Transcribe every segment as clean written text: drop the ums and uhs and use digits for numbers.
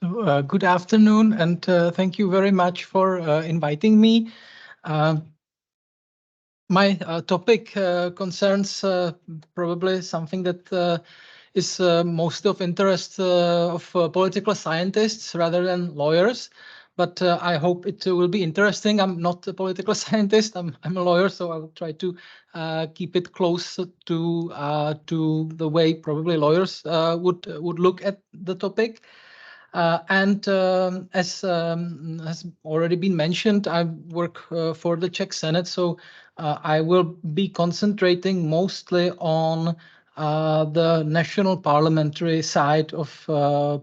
Good afternoon, and thank you very much for inviting me. My topic concerns probably something that is most of interest of political scientists rather than lawyers, but I hope it will be interesting. I'm not a political scientist, I'm a lawyer, so I will try to keep it close to the way probably lawyers would look at the topic. As has already been mentioned, I work for the Czech Senate, so I will be concentrating mostly on the national parliamentary side of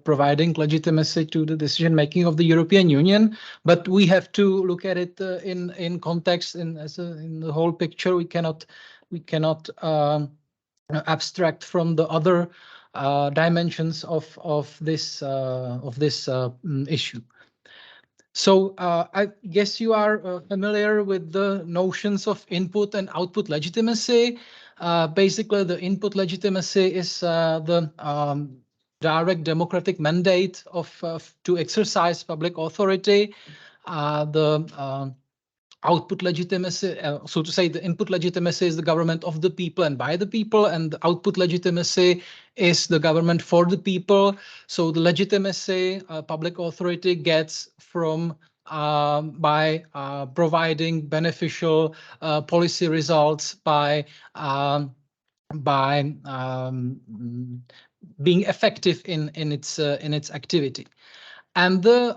providing legitimacy to the decision-making of the European Union. But we have to look at it in context, in the whole picture. We cannot abstract from the other dimensions of this issue. So I guess you are familiar with the notions of input and output legitimacy. Basically, the input legitimacy is the direct democratic mandate to exercise public authority. The output legitimacy, so to say, the input legitimacy is the government of the people and by the people, and the output legitimacy is the government for the people. So the legitimacy public authority gets from by providing beneficial policy results, by being effective in its activity. And the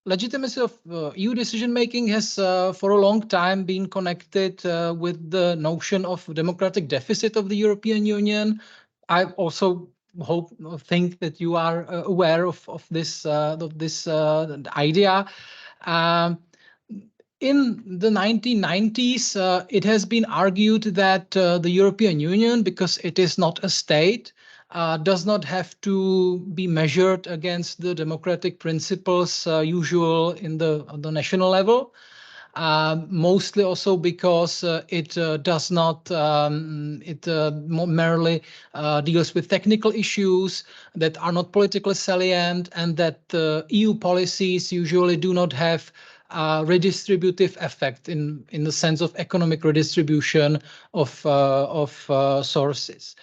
legitimacy of EU decision-making has for a long time been connected with the notion of democratic deficit of the European Union. I also think that you are aware of this idea. In the 1990s, it has been argued that the European Union, because it is not a state, does not have to be measured against the democratic principles usual in the national level. Mostly also because it does not, merely deals with technical issues that are not politically salient, and that EU policies usually do not have redistributive effect in the sense of economic redistribution of sources.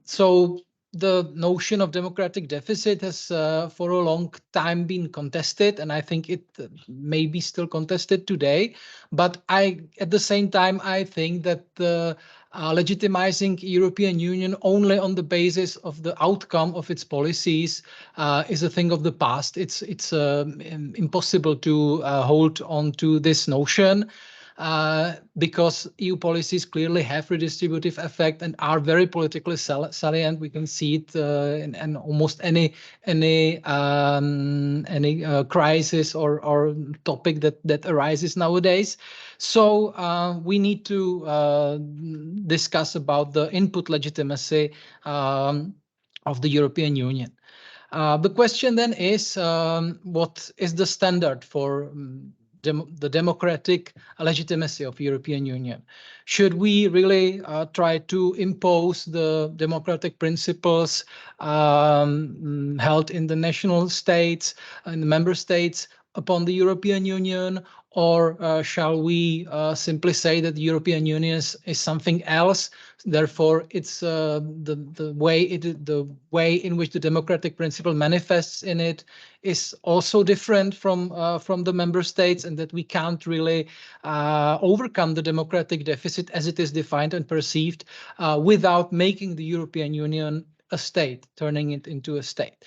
So the notion of democratic deficit has for a long time been contested, and I think it may be still contested today. But at the same time, I think that legitimizing European Union only on the basis of the outcome of its policies is a thing of the past. It's impossible to hold on to this notion. Because EU policies clearly have redistributive effect and are very politically salient. We can see it in almost any crisis or topic that arises nowadays. So we need to discuss about the input legitimacy of the European Union. The question then is, what is the standard for the democratic legitimacy of European Union? Should we really try to impose the democratic principles held in the national states and the member states upon the European Union, or shall we simply say that the European Union is something else? Therefore, it's the way in which the democratic principle manifests in it is also different from the member states, and that we can't really overcome the democratic deficit as it is defined and perceived without making the European Union a state, turning it into a state.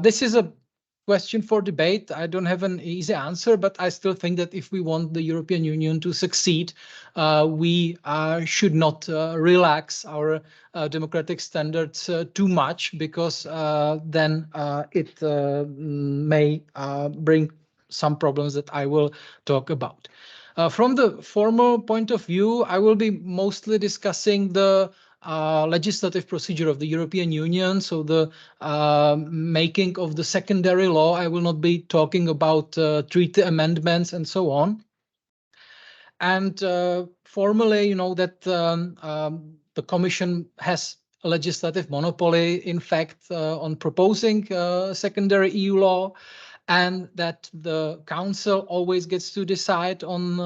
This is a question for debate. I don't have an easy answer, but I still think that if we want the European Union to succeed, we should not relax our democratic standards too much, because then it may bring some problems that I will talk about. From the formal point of view, I will be mostly discussing the legislative procedure of the European Union, so the making of the secondary law. I will not be talking about treaty amendments and so on. And formally, you know that the Commission has a legislative monopoly, in fact, on proposing secondary EU law, and that the Council always gets to decide on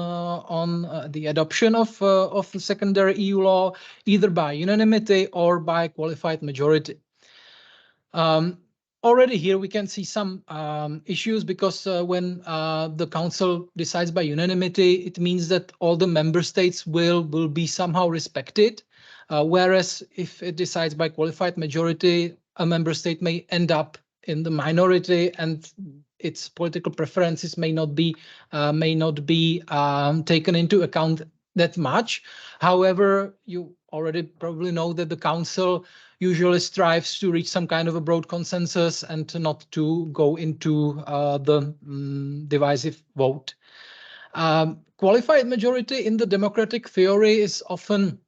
the adoption of the secondary EU law, either by unanimity or by qualified majority. Already here we can see some issues, because when the Council decides by unanimity, it means that all the member states will be somehow respected, whereas if it decides by qualified majority, a member state may end up in the minority, and its political preferences may not be taken into account that much. However, you already probably know that the Council usually strives to reach some kind of a broad consensus and not to go into the divisive vote. Qualified majority in the democratic theory is often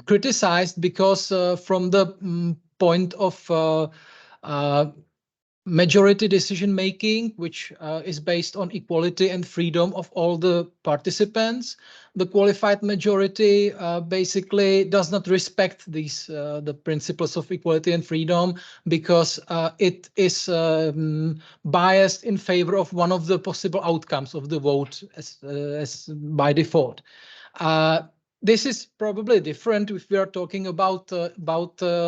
criticized, because from the point of majority decision making, which is based on equality and freedom of all the participants, the qualified majority basically does not respect these the principles of equality and freedom, because it is biased in favor of one of the possible outcomes of the vote as by default. This is probably different if we are talking about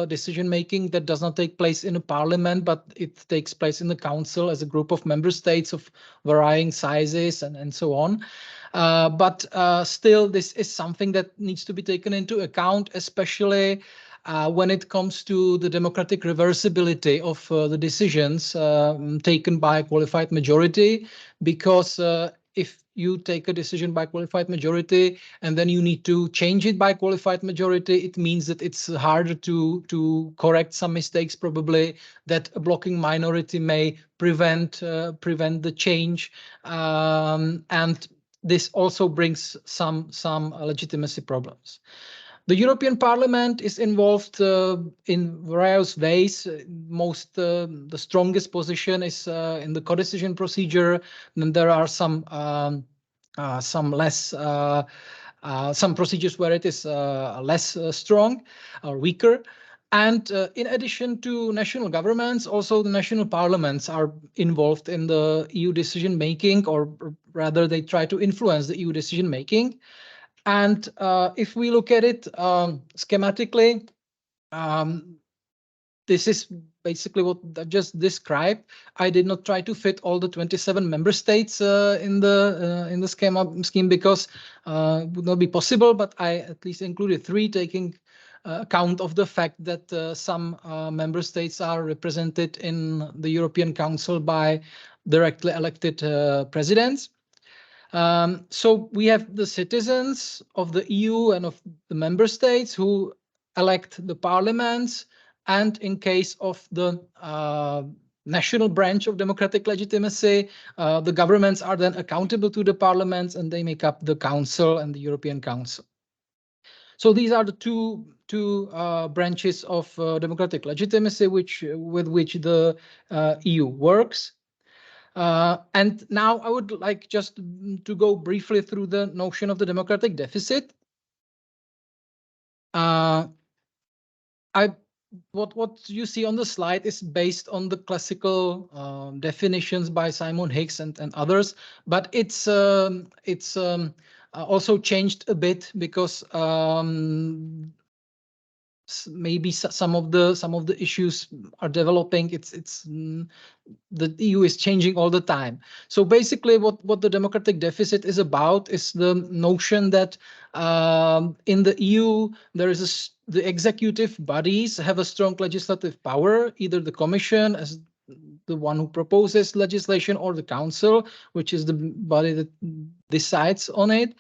decision making that does not take place in a parliament, but it takes place in the Council as a group of member states of varying sizes and so on. But still, this is something that needs to be taken into account, especially when it comes to the democratic reversibility of the decisions taken by qualified majority, because if you take a decision by qualified majority and then you need to change it by qualified majority, it means that it's harder to correct some mistakes, probably, that a blocking minority may prevent the change, and this also brings some legitimacy problems. The European Parliament is involved in various ways. The strongest position is in the codecision procedure. Then there are some procedures where it is less strong or weaker. And in addition to national governments, also the national parliaments are involved in the EU decision making, or rather they try to influence the EU decision making. And if we look at it schematically, this is basically what I just described. I did not try to fit all the 27 member states in the scheme because it would not be possible, but I at least included 3, taking account of the fact that some member states are represented in the European Council by directly elected presidents. So we have the citizens of the EU and of the member states who elect the parliaments, and in case of the national branch of democratic legitimacy, the governments are then accountable to the parliaments, and they make up the Council and the European Council. So these are the two branches of democratic legitimacy with which the EU works. And now I would like just to go briefly through the notion of the democratic deficit. What you see on the slide is based on the classical definitions by Simon Hicks and others, but it's also changed a bit because maybe some of the issues are developing. The EU is changing all the time. So basically what the democratic deficit is about is the notion that in the EU there is the executive bodies have a strong legislative power, either the Commission as the one who proposes legislation, or the Council, which is the body that decides on it,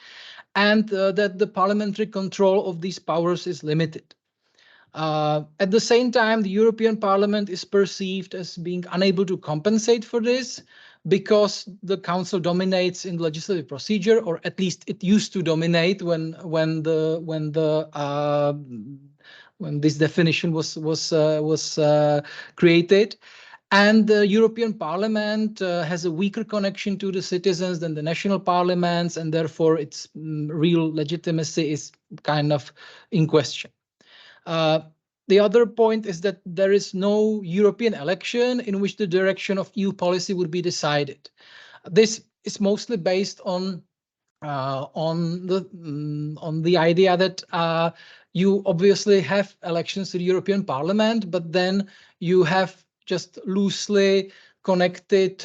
and that the parliamentary control of these powers is limited. At the same time, the European Parliament is perceived as being unable to compensate for this because the Council dominates in the legislative procedure, or at least it used to dominate when this definition was created. And the European Parliament has a weaker connection to the citizens than the national parliaments, and therefore its real legitimacy is kind of in question. The other point is that there is no European election in which the direction of EU policy would be decided. This is mostly based on the idea that you obviously have elections to the European Parliament, but then you have just loosely connected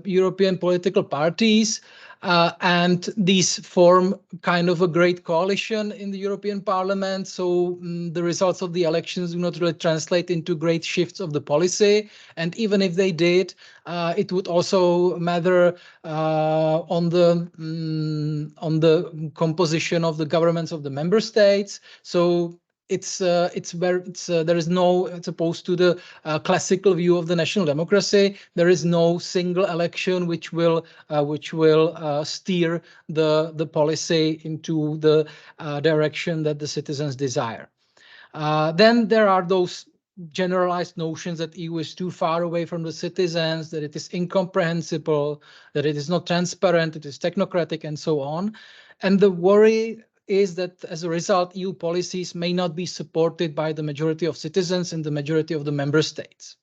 European political parties, and these form kind of a great coalition in the European Parliament. So the results of the elections do not really translate into great shifts of the policy. And even if they did, it would also matter on the composition of the governments of the member states. So there is no, as opposed to the classical view of the national democracy, there is no single election which will steer the policy into the direction that the citizens desire. Then there are those generalized notions that EU is too far away from the citizens, that it is incomprehensible, that it is not transparent, it is technocratic, and so on. And the worry is that as a result, EU policies may not be supported by the majority of citizens and the majority of the member states.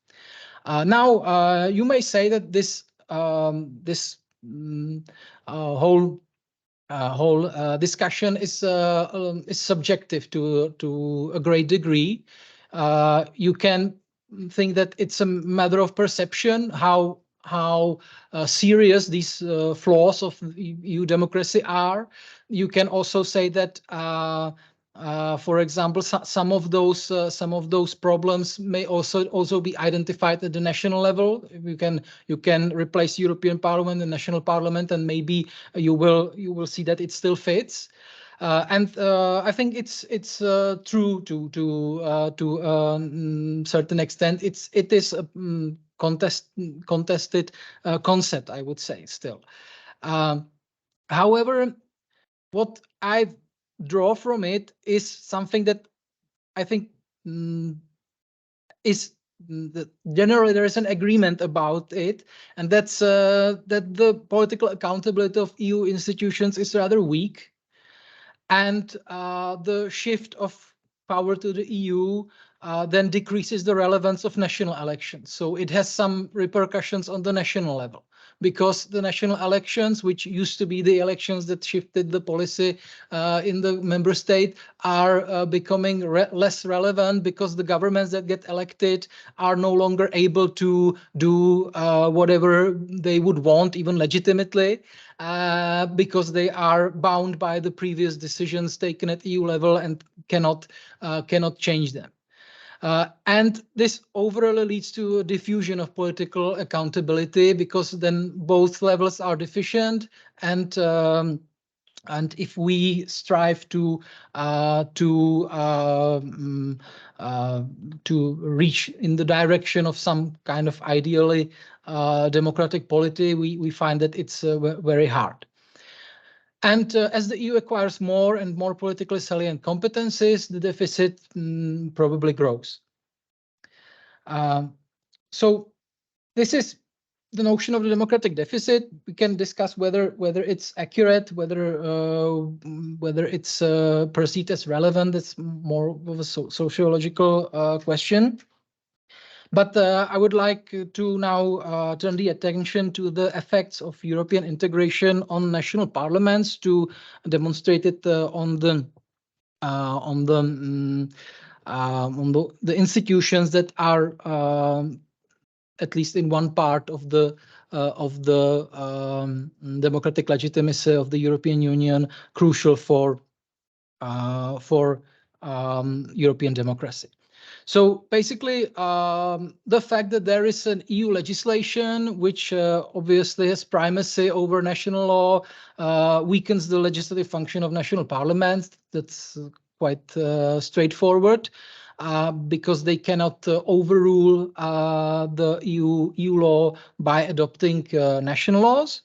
Now, you may say that this whole discussion is subjective to a great degree. You can think that it's a matter of perception, how serious these flaws of EU democracy are. You can also say that, for example, some of those problems may also be identified at the national level. You can replace European Parliament and national Parliament, and maybe you will see that it still fits. And I think it's true to a certain extent. It is a contested concept, I would say, still. However, what I draw from it is something that I think is generally there is an agreement about it, and that's that the political accountability of EU institutions is rather weak, and the shift of power to the EU then decreases the relevance of national elections. So it has some repercussions on the national level, because the national elections, which used to be the elections that shifted the policy in the member state, are becoming less relevant, because the governments that get elected are no longer able to do whatever they would want, even legitimately, because they are bound by the previous decisions taken at EU level and cannot change them. And this overall leads to a diffusion of political accountability, because then both levels are deficient, and if we strive to reach in the direction of some kind of ideally democratic polity, we find that it's very hard. And as the EU acquires more and more politically salient competencies, the deficit probably grows. So this is the notion of the democratic deficit. We can discuss whether it's accurate, whether it's perceived as relevant. It's more of a sociological question. But I would like to now turn the attention to the effects of European integration on national parliaments, to demonstrate it on the institutions that are at least in one part of the democratic legitimacy of the European Union, crucial for European democracy. So basically, the fact that there is an EU legislation which obviously has primacy over national law weakens the legislative function of national parliaments. That's quite straightforward, because they cannot overrule the EU law by adopting national laws.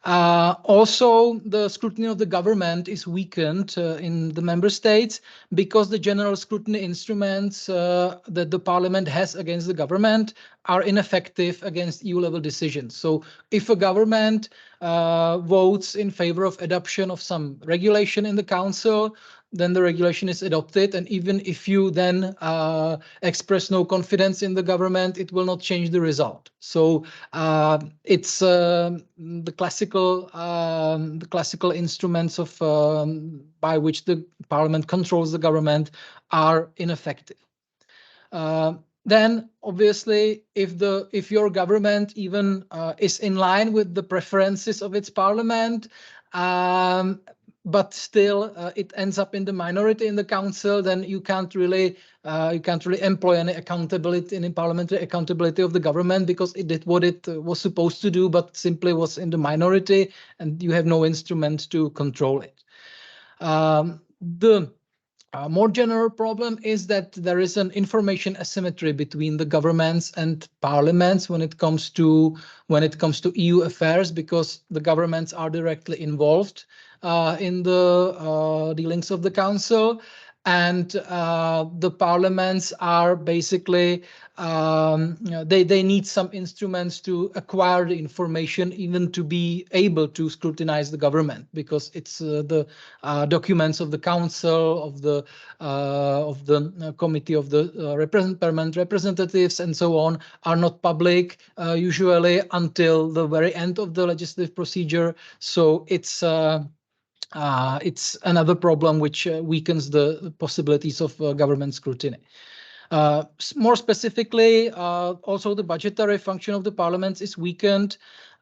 Also, the scrutiny of the government is weakened in the member states because the general scrutiny instruments that the parliament has against the government are ineffective against EU-level decisions. So if a government votes in favor of adoption of some regulation in the council, then the regulation is adopted. And even if you then express no confidence in the government, it will not change the result. So it's the classical instruments of by which the parliament controls the government are ineffective. Then obviously, if your government even is in line with the preferences of its parliament, but still it ends up in the minority in the council, then you can't really employ any accountability, any parliamentary accountability of the government, because it did what it was supposed to do, but simply was in the minority, and you have no instrument to control it. The more general problem is that there is an information asymmetry between the governments and parliaments when it comes to EU affairs, because the governments are directly involved in the dealings of the council, and the parliaments are basically they need some instruments to acquire the information, even to be able to scrutinize the government, because it's the documents of the council, of the committee of the permanent representatives and so on are not public usually until the very end of the legislative procedure. So it's another problem which weakens the possibilities of government scrutiny. More specifically, also the budgetary function of the parliaments is weakened.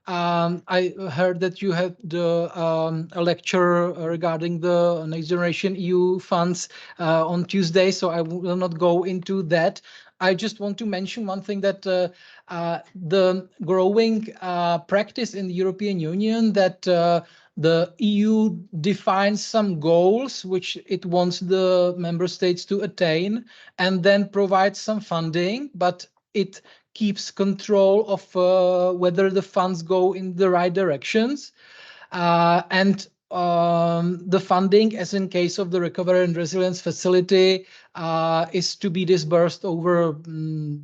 I heard that you had a lecture regarding the Next Generation EU funds on Tuesday, so I will not go into that. I just want to mention one thing, that the growing practice in the European Union that the EU defines some goals which it wants the member states to attain and then provides some funding, but it keeps control of whether the funds go in the right directions. And the funding, as in case of the Recovery and Resilience Facility, is to be disbursed over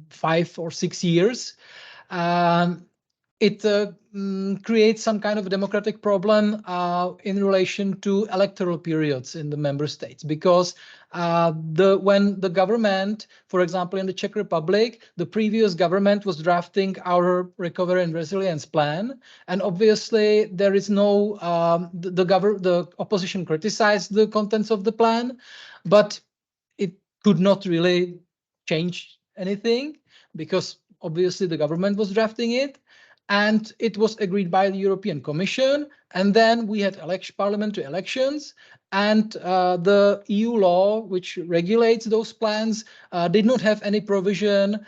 5 or 6 years. It creates some kind of democratic problem in relation to electoral periods in the member states, because when the government, for example, in the Czech Republic, the previous government was drafting our Recovery and Resilience Plan, and obviously there is no the opposition criticized the contents of the plan, but it could not really change anything, because obviously the government was drafting it. And it was agreed by the European Commission. And then we had parliamentary elections, and the EU law, which regulates those plans, did not have any provision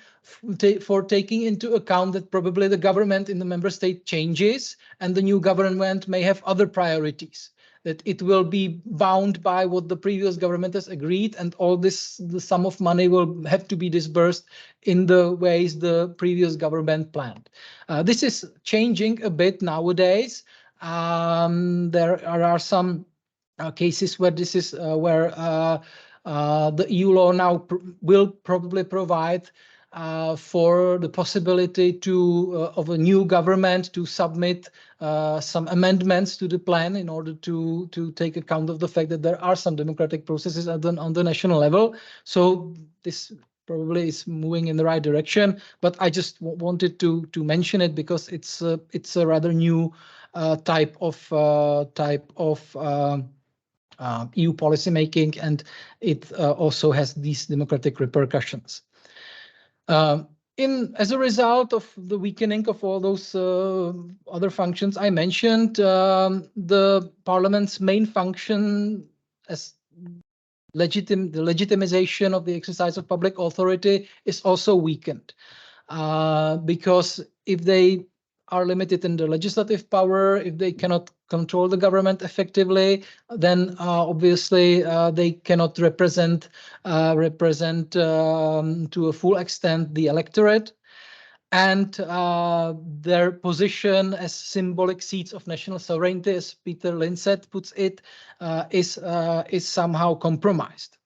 for taking into account that probably the government in the member state changes and the new government may have other priorities, that it will be bound by what the previous government has agreed, and all this, the sum of money will have to be disbursed in the ways the previous government planned. This is changing a bit nowadays. There are some cases where this is where the EU law now will probably provide for the possibility of a new government to submit some amendments to the plan in order to take account of the fact that there are some democratic processes on the national level. So this probably is moving in the right direction, but I just wanted to mention it because it's a rather new type of EU policymaking, and it also has these democratic repercussions. As a result of the weakening of all those other functions I mentioned, the Parliament's main function as the legitimization of the exercise of public authority is also weakened, because if they are limited in their legislative power, if they cannot control the government effectively, then obviously they cannot represent to a full extent the electorate. and their position as symbolic seats of national sovereignty, as Peter Linseth puts it, is somehow compromised.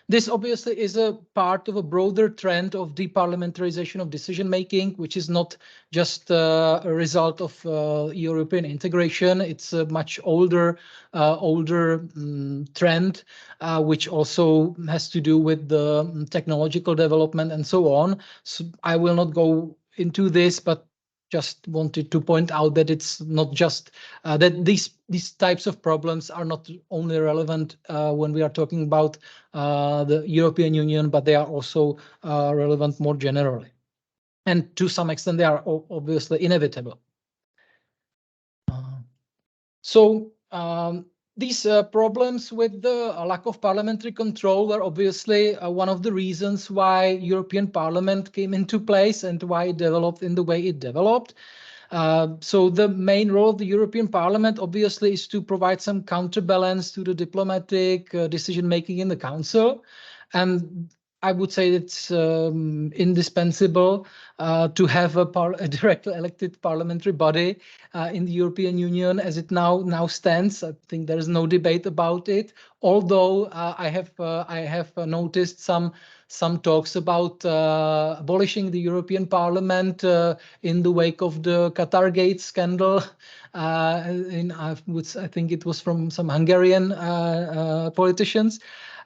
This obviously is a part of a broader trend of deparliamentarization of decision-making, which is not just a result of European integration. It's a much older trend, which also has to do with the technological development and so on. So I will not go into this, but just wanted to point out that it's not just that these types of problems are not only relevant when we are talking about the European Union, but they are also relevant more generally. And to some extent, they are obviously inevitable. These problems with the lack of parliamentary control were obviously one of the reasons why European Parliament came into place and why it developed in the way it developed. So the main role of the European Parliament obviously is to provide some counterbalance to the diplomatic decision-making in the Council. And I would say it's indispensable to have a directly elected parliamentary body in the European Union as it now stands. I think there is no debate about it. Although I have noticed some talks about abolishing the European Parliament in the wake of the Qatargate scandal. I think it was from some Hungarian politicians.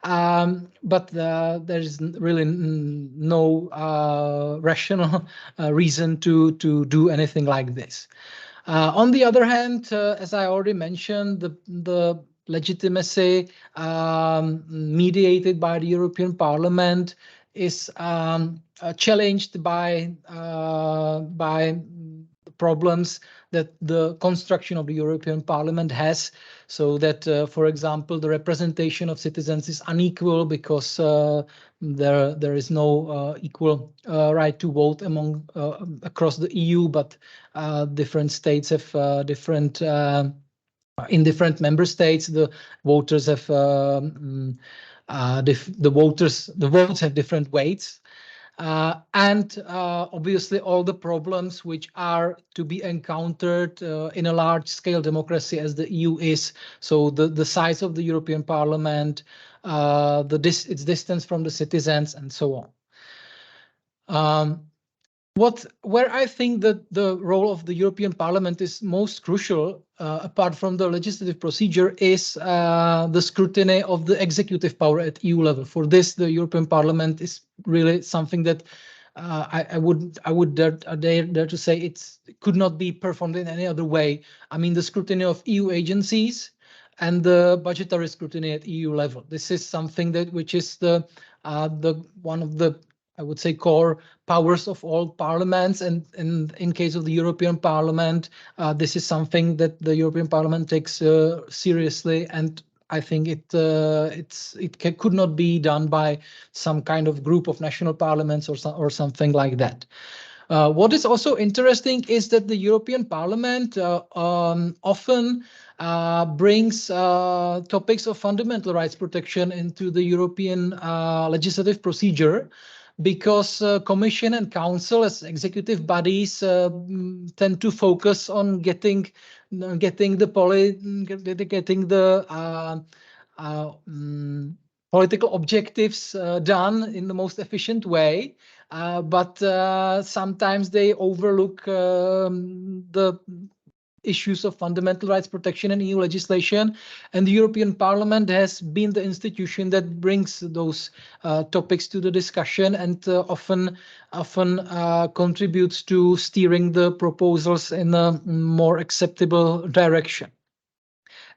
But there is really no rational reason to do anything like this. On the other hand, as I already mentioned, the legitimacy mediated by the European Parliament is challenged by problems that the construction of the European Parliament has, so that, for example, the representation of citizens is unequal because there is no equal right to vote among across the EU, but different states have different. In different member states, the voters have the votes have different weights. And obviously all the problems which are to be encountered in a large-scale democracy as the EU is. So the size of the European Parliament, its distance from the citizens, and so on. Where I think that the role of the European Parliament is most crucial, apart from the legislative procedure, is the scrutiny of the executive power at EU level. For this, the European Parliament is really something that I would dare to say it could not be performed in any other way. I mean, the scrutiny of EU agencies and the budgetary scrutiny at EU level. This is something which is the one of the, I would say, core powers of all parliaments, and in case of the European Parliament, this is something that the European Parliament takes seriously, and I think it could not be done by some kind of group of national parliaments or something like that. What is also interesting is that the European Parliament often brings topics of fundamental rights protection into the European legislative procedure, because Commission and Council as executive bodies tend to focus on getting the political objectives done in the most efficient way, but sometimes they overlook the issues of fundamental rights protection in EU legislation, and the European Parliament has been the institution that brings those topics to the discussion and often contributes to steering the proposals in a more acceptable direction.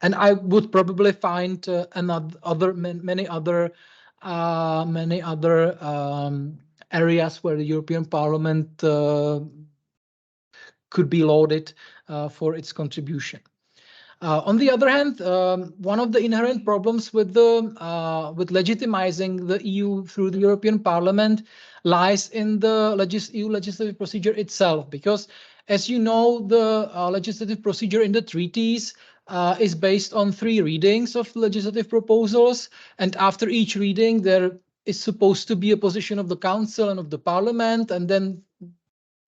And I would probably find many other areas where the European Parliament could be lauded for its contribution. On the other hand, one of the inherent problems with legitimizing the EU through the European Parliament lies in the EU legislative procedure itself, because, as you know, the legislative procedure in the treaties is based on 3 readings of legislative proposals, and after each reading there is supposed to be a position of the Council and of the Parliament, and then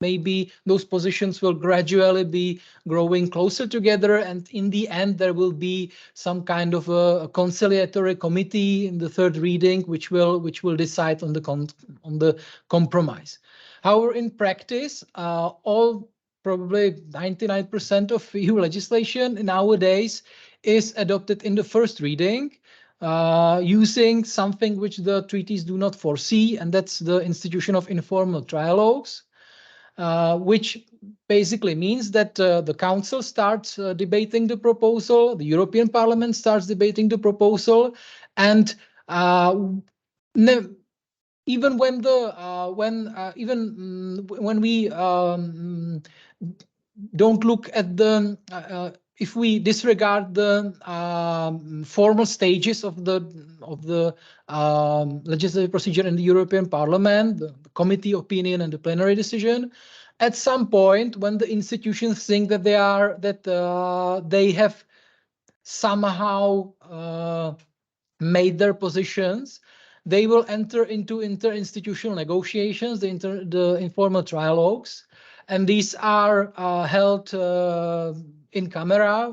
maybe those positions will gradually be growing closer together, and in the end there will be some kind of a conciliatory committee in the third reading which will decide on the compromise. However, in practice, all probably 99% of EU legislation nowadays is adopted in the first reading, using something which the treaties do not foresee, and that's the institution of informal trialogues, which basically means that the Council starts debating the proposal, the European Parliament starts debating the proposal, and even when we don't look at the if we disregard the formal stages of the legislative procedure in the European Parliament, the committee opinion and the plenary decision, at some point when the institutions think that they have somehow made their positions, they will enter into interinstitutional negotiations, the informal trialogues, and these are held in camera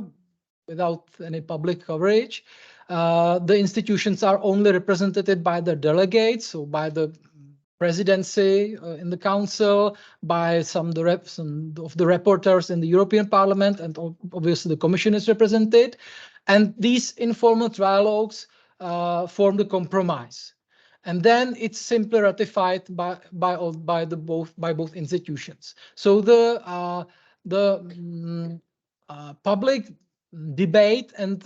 without any public coverage. The institutions are only represented by the delegates, so by the presidency in the Council, by some of the rapporteurs in the European Parliament, and obviously the Commission is represented. And these informal trialogues form the compromise. And then it's simply ratified by both institutions. So the public debate and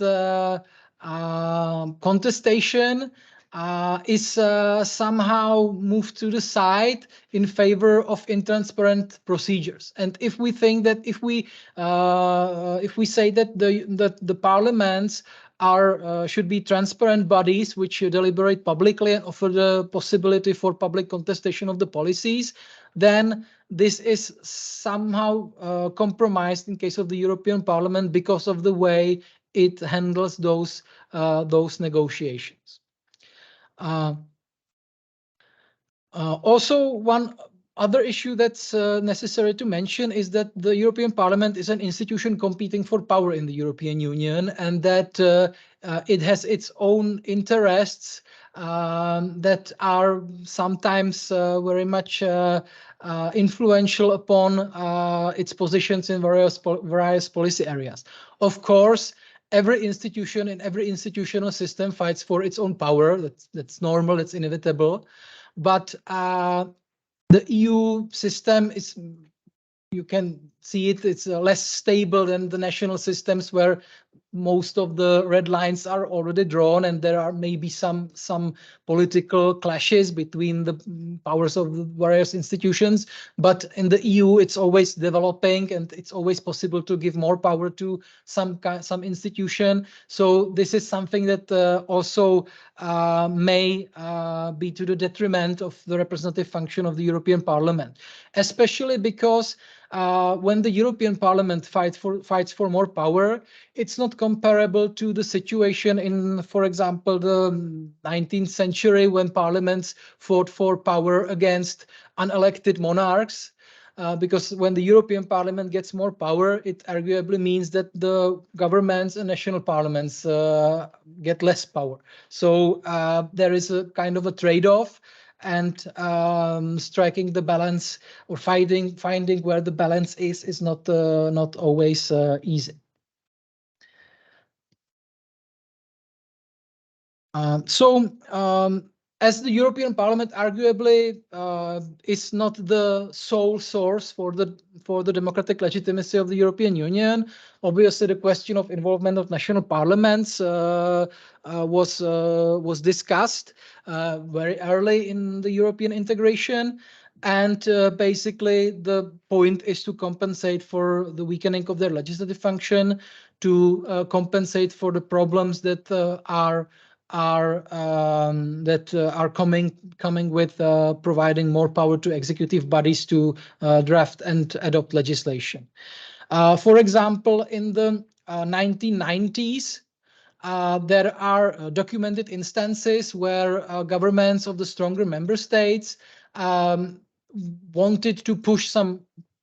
contestation is somehow moved to the side in favor of intransparent procedures. And if we think that if we say that the parliaments should be transparent bodies which deliberate publicly and offer the possibility for public contestation of the policies, then this is somehow compromised in case of the European Parliament because of the way it handles those negotiations. Also, one other issue that's necessary to mention is that the European Parliament is an institution competing for power in the European Union, and that it has its own interests that are sometimes very much influential upon its positions in various policy areas. Of course, every institution in every institutional system fights for its own power. That's normal, it's inevitable. But the EU system is, you can see it, it's less stable than the national systems where most of the red lines are already drawn, and there are maybe some political clashes between the powers of the various institutions. But in the EU, it's always developing, and it's always possible to give more power to some institution. So this is something that also may be to the detriment of the representative function of the European Parliament, especially because when the European Parliament fights for more power, it's not comparable to the situation in, for example, the 19th century when parliaments fought for power against unelected monarchs. Because when the European Parliament gets more power, it arguably means that the governments and national parliaments get less power. So there is a kind of a trade-off, and striking the balance or finding where the balance is not always easy. As the European Parliament arguably is not the sole source for the democratic legitimacy of the European Union, obviously the question of involvement of national parliaments was discussed very early in the European integration. And basically the point is to compensate for the weakening of their legislative function, to compensate for the problems that are coming with providing more power to executive bodies to draft and adopt legislation. For example, in the 1990s, there are documented instances where governments of the stronger member states wanted to push some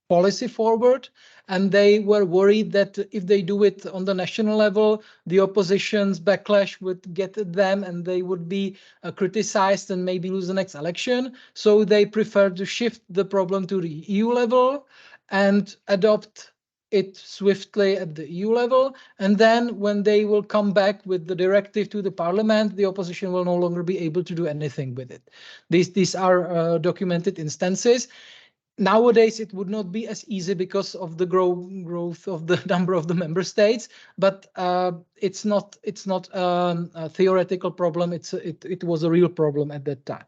policy forward, and they were worried that if they do it on the national level, the opposition's backlash would get at them and they would be criticized and maybe lose the next election. So they preferred to shift the problem to the EU level and adopt it swiftly at the EU level. And then when they will come back with the directive to the parliament, the opposition will no longer be able to do anything with it. These are documented instances. Nowadays, it would not be as easy because of the growth of the number of the member states, but it's not a theoretical problem. It was a real problem at that time.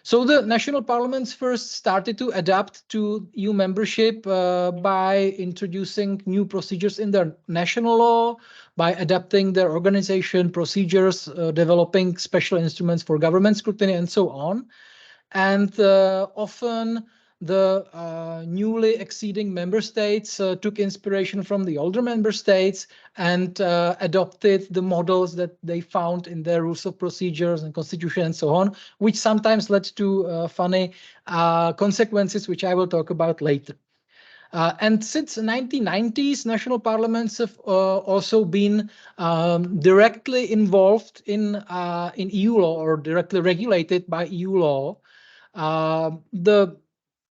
So the national parliaments first started to adapt to EU membership by introducing new procedures in their national law, by adapting their organization procedures, developing special instruments for government scrutiny, and so on. And often the newly acceding member states took inspiration from the older member states and adopted the models that they found in their rules of procedures and constitution and so on, which sometimes led to funny consequences, which I will talk about later. And since the 1990s, national parliaments have also been directly involved in EU law or directly regulated by EU law. The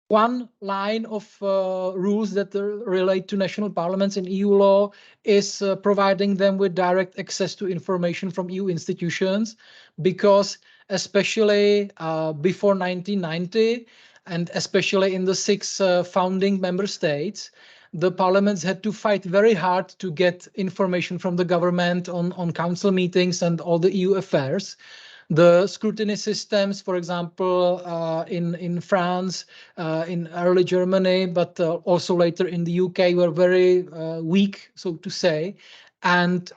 one line of rules that relate to national parliaments in EU law is providing them with direct access to information from EU institutions, because especially before 1990, and especially in the 6 founding member states, the parliaments had to fight very hard to get information from the government on council meetings and all the EU affairs. The scrutiny systems, for example, in France, in early Germany, but also later in the UK, were very weak, so to say. And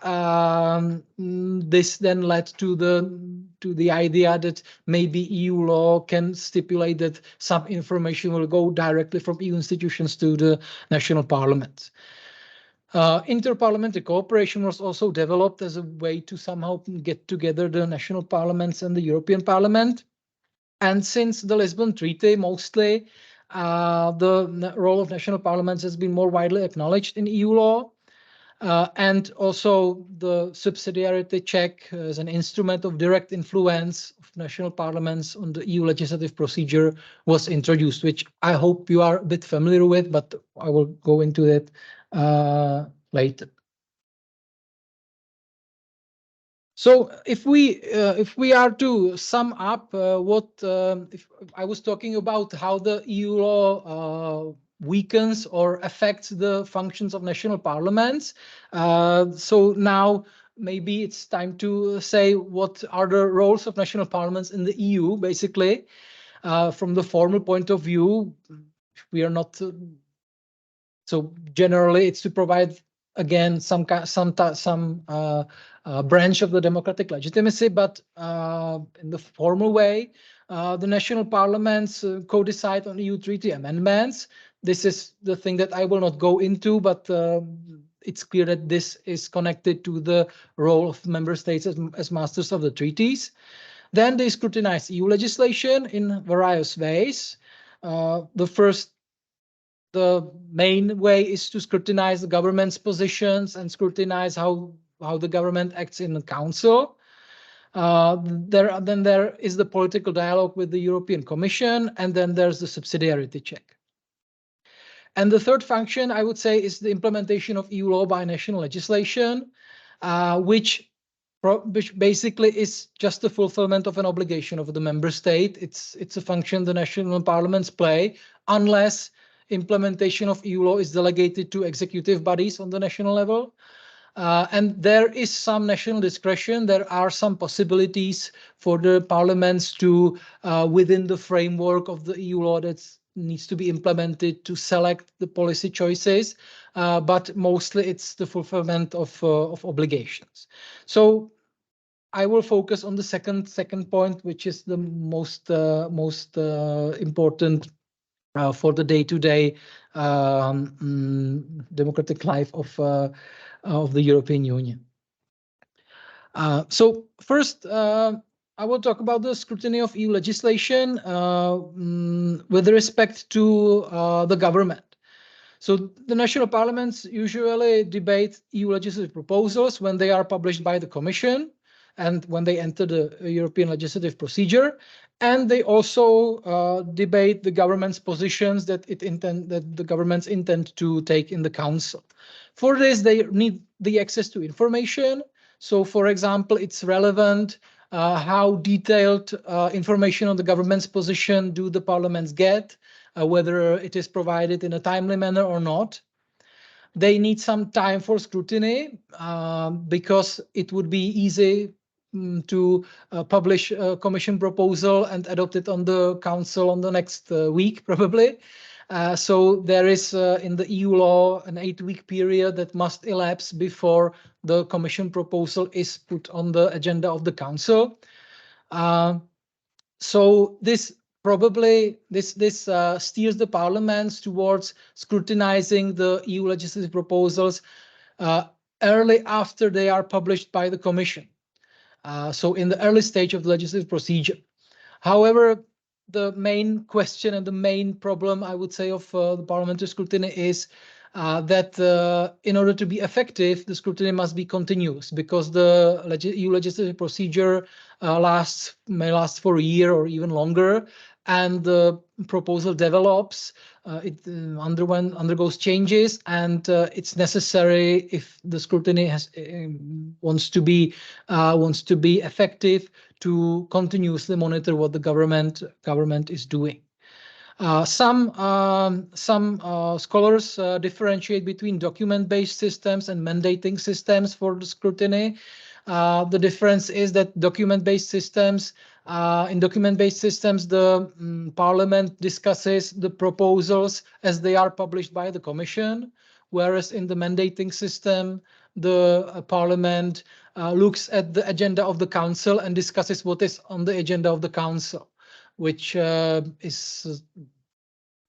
this then led to the idea that maybe EU law can stipulate that some information will go directly from EU institutions to the national parliaments. Interparliamentary cooperation was also developed as a way to somehow get together the national parliaments and the European Parliament. And since the Lisbon Treaty, mostly the role of national parliaments has been more widely acknowledged in EU law. And also the subsidiarity check as an instrument of direct influence of national parliaments on the EU legislative procedure was introduced, which I hope you are a bit familiar with, but I will go into it later. So if we are to sum up if I was talking about how the EU law weakens or affects the functions of national parliaments, so now maybe it's time to say what are the roles of national parliaments in the EU, basically. From the formal point of view, we are not so generally it's to provide again some branch of the democratic legitimacy, but in the formal way, the national parliaments co-decide on EU treaty amendments. This is the thing that I will not go into, but it's clear that this is connected to the role of member states as masters of the treaties. Then they scrutinize EU legislation in various ways. The main way is to scrutinize the government's positions and scrutinize how the government acts in the council. Then there is the political dialogue with the European Commission, and then there's the subsidiarity check. And the third function, I would say, is the implementation of EU law by national legislation, which basically is just the fulfillment of an obligation of the member state. It's a function the national parliaments play, unless implementation of EU law is delegated to executive bodies on the national level. And there is some national discretion. There are some possibilities for the parliaments to, within the framework of the EU law that needs to be implemented, to select the policy choices, but mostly it's the fulfillment of obligations. So I will focus on the second point, which is the most important for the day-to-day democratic life of the European Union. So first, I will talk about the scrutiny of EU legislation with respect to the government. So the national parliaments usually debate EU legislative proposals when they are published by the Commission and when they enter the European legislative procedure. And they also debate the government's positions that the governments intend to take in the Council. For this, they need the access to information. So, for example, it's relevant how detailed information on the government's position do the parliaments get, whether it is provided in a timely manner or not. They need some time for scrutiny because it would be easy to publish a Commission proposal and adopt it on the Council on the next week, probably. So there is in the EU law an 8-week period that must elapse before the Commission proposal is put on the agenda of the Council. So this probably steers the parliaments towards scrutinizing the EU legislative proposals early after they are published by the Commission. So in the early stage of the legislative procedure. However, the main question and the main problem, I would say, of the parliamentary scrutiny is that in order to be effective, the scrutiny must be continuous because the EU legislative procedure may last for a year or even longer, and the proposal develops, it undergoes changes, and it's necessary if the scrutiny wants to be effective to continuously monitor what the government is doing. Some scholars differentiate between document-based systems and mandating systems for the scrutiny. The difference is that in document-based systems, the Parliament discusses the proposals as they are published by the Commission, whereas in the mandating system, the Parliament looks at the agenda of the Council and discusses what is on the agenda of the Council, which is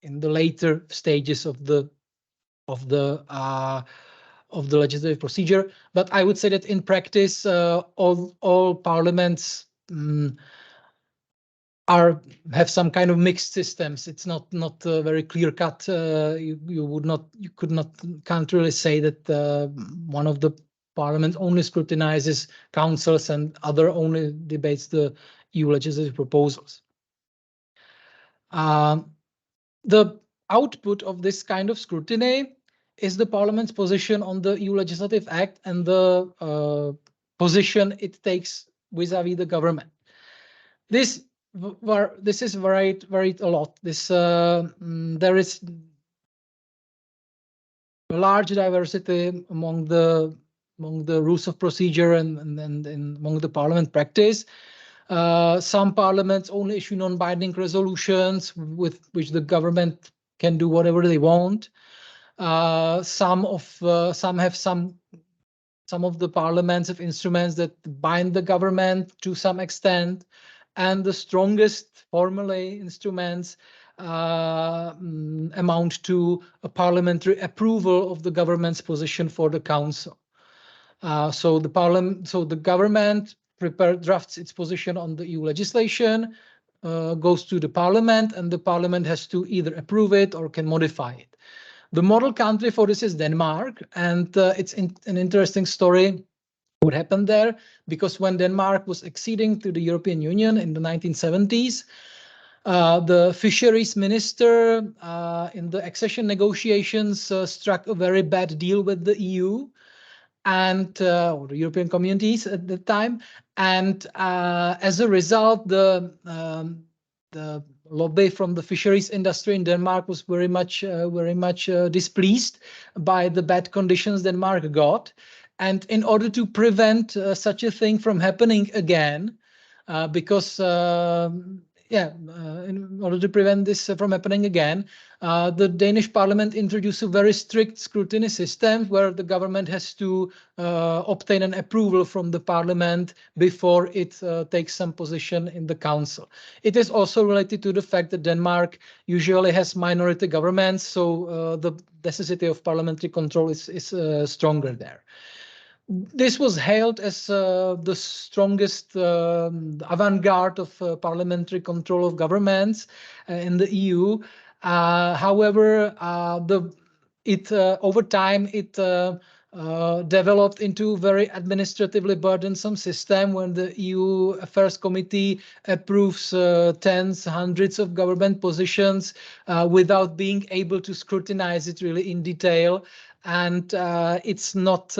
in the later stages of the legislative procedure. But I would say that in practice, all parliaments have some kind of mixed systems. It's not very clear cut. Can't really say that one of the parliaments only scrutinizes councils and other only debates the EU legislative proposals. The output of this kind of scrutiny is the Parliament's position on the EU Legislative Act and the position it takes vis-à-vis the government. This is varied a lot. There is a large diversity among the rules of procedure and among the Parliament practice. Some parliaments only issue non-binding resolutions with which the government can do whatever they want. Some of the parliaments have instruments that bind the government to some extent, and the strongest formally instruments amount to a parliamentary approval of the government's position for the Council. So the government drafts its position on the EU legislation, goes to the Parliament, and the Parliament has to either approve it or can modify it. The model country for this is Denmark, and it's an interesting story what happened there, because when Denmark was acceding to the European Union in the 1970s, the fisheries minister in the accession negotiations struck a very bad deal with the EU and or the European communities at the time, and as a result, the lobby from the fisheries industry in Denmark was very much displeased by the bad conditions Denmark got, and in order to prevent such a thing from happening again, in order to prevent this from happening again, the Danish Parliament introduced a very strict scrutiny system where the government has to obtain an approval from the Parliament before it takes some position in the Council. It is also related to the fact that Denmark usually has minority governments, so the necessity of parliamentary control is stronger there. This was hailed as the strongest avant-garde of parliamentary control of governments in the EU. However, over time it developed into a very administratively burdensome system when the EU Affairs Committee approves tens, hundreds of government positions without being able to scrutinize it really in detail. And it's not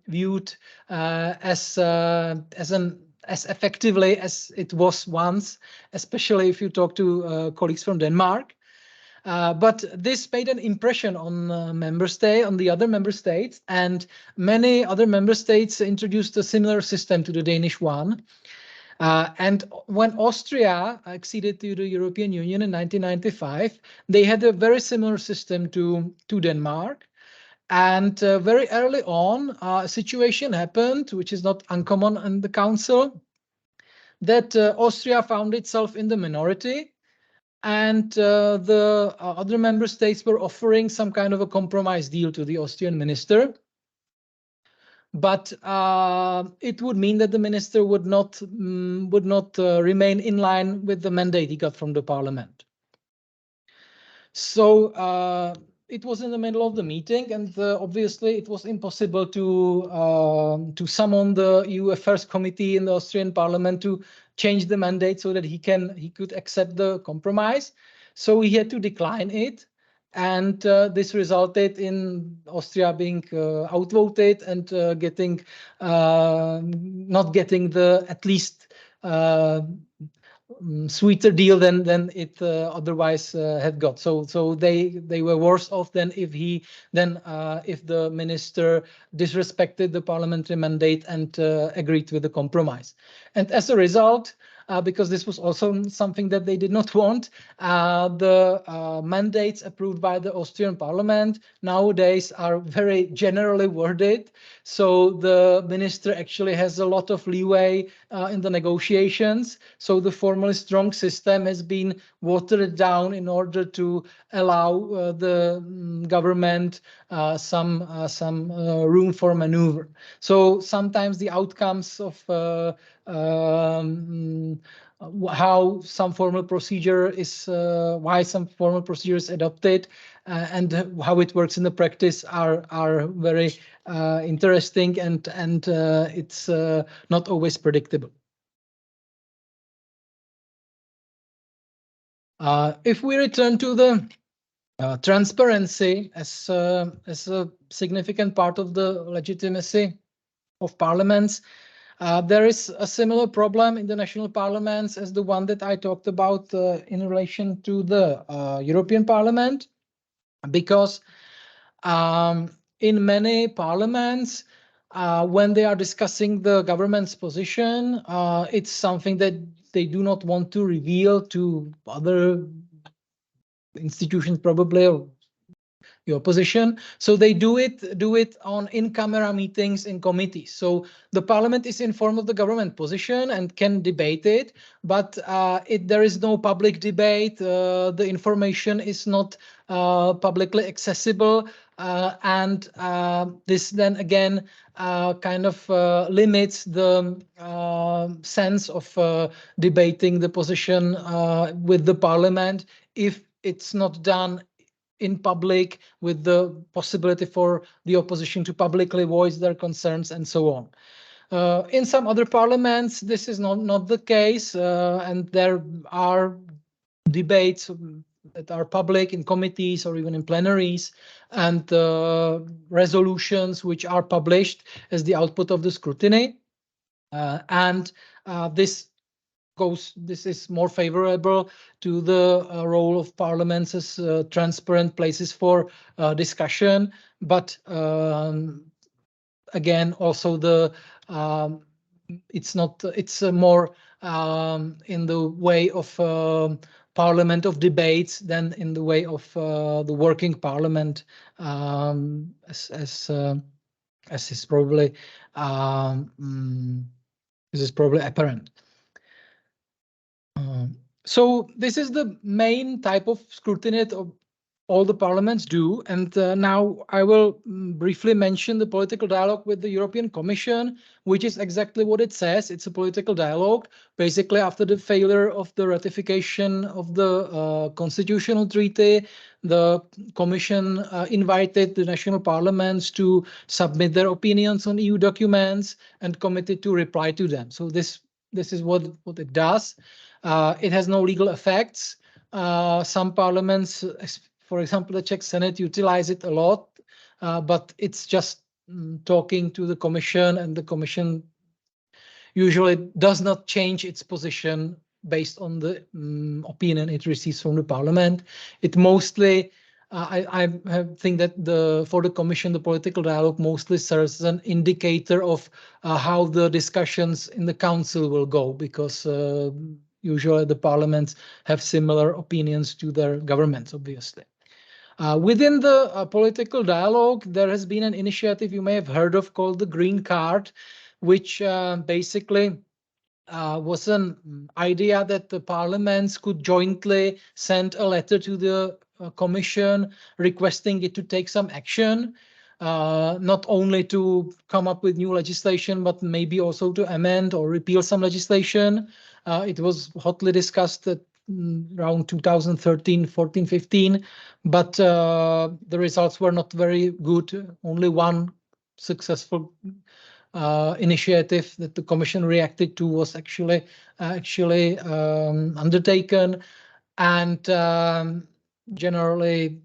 viewed as effectively as it was once, especially if you talk to colleagues from Denmark. But this made an impression on the other member states, and many other member states introduced a similar system to the Danish one. And when Austria acceded to the European Union in 1995, they had a very similar system to Denmark. And very early on, a situation happened, which is not uncommon in the Council, that Austria found itself in the minority, and the other member states were offering some kind of a compromise deal to the Austrian minister. But it would mean that the minister would not remain in line with the mandate he got from the parliament. So it was in the middle of the meeting, and obviously it was impossible to summon the EU Affairs Committee in the Austrian Parliament to change the mandate so that he could accept the compromise. So he had to decline it, and this resulted in Austria being outvoted and not getting the at least sweeter deal than it otherwise had got. So they were worse off than if the minister disrespected the parliamentary mandate and agreed with the compromise. And as a result, because this was also something that they did not want, the mandates approved by the Austrian parliament nowadays are very generally worded. So the minister actually has a lot of leeway in the negotiations. So the formally strong system has been watered down in order to allow the government some room for maneuver. So sometimes the outcomes of how some formal procedure is, why some formal procedure is adopted, and how it works in the practice are very interesting, and it's not always predictable. If we return to the transparency as a significant part of the legitimacy of parliaments, there is a similar problem in the national parliaments as the one that I talked about in relation to the European Parliament, because in many parliaments, when they are discussing the government's position, it's something that they do not want to reveal to other institutions, probably, or the opposition. So they do it on in-camera meetings in committees. So the parliament is informed of the government position and can debate it, but there is no public debate. The information is not publicly accessible, and this then again kind of limits the sense of debating the position with the parliament if it's not done in public, with the possibility for the opposition to publicly voice their concerns and so on. In some other parliaments, this is not the case, and there are debates that are public in committees or even in plenaries, and resolutions which are published as the output of the scrutiny. And this is more favorable to the role of parliaments as transparent places for discussion. But again, also it's more in the way of parliament of debates than in the way of the working parliament, as is probably apparent. So this is the main type of scrutiny that all the parliaments do. And now I will briefly mention the political dialogue with the European Commission, which is exactly what it says. It's a political dialogue. Basically, after the failure of the ratification of the constitutional treaty, the Commission invited the national parliaments to submit their opinions on EU documents and committed to reply to them. So this is what it does. It has no legal effects. Some parliaments, for example, the Czech Senate, utilize it a lot, but it's just talking to the Commission, and the Commission usually does not change its position based on the opinion it receives from the Parliament. It mostly, I think that for the Commission, the political dialogue mostly serves as an indicator of how the discussions in the Council will go, because usually the parliaments have similar opinions to their governments, obviously. Within the political dialogue, there has been an initiative you may have heard of called the Green Card, which basically was an idea that the parliaments could jointly send a letter to the Commission requesting it to take some action, not only to come up with new legislation, but maybe also to amend or repeal some legislation. It was hotly discussed at around 2013, 14, 15, but the results were not very good. Only one successful initiative that the Commission reacted to was actually undertaken, and generally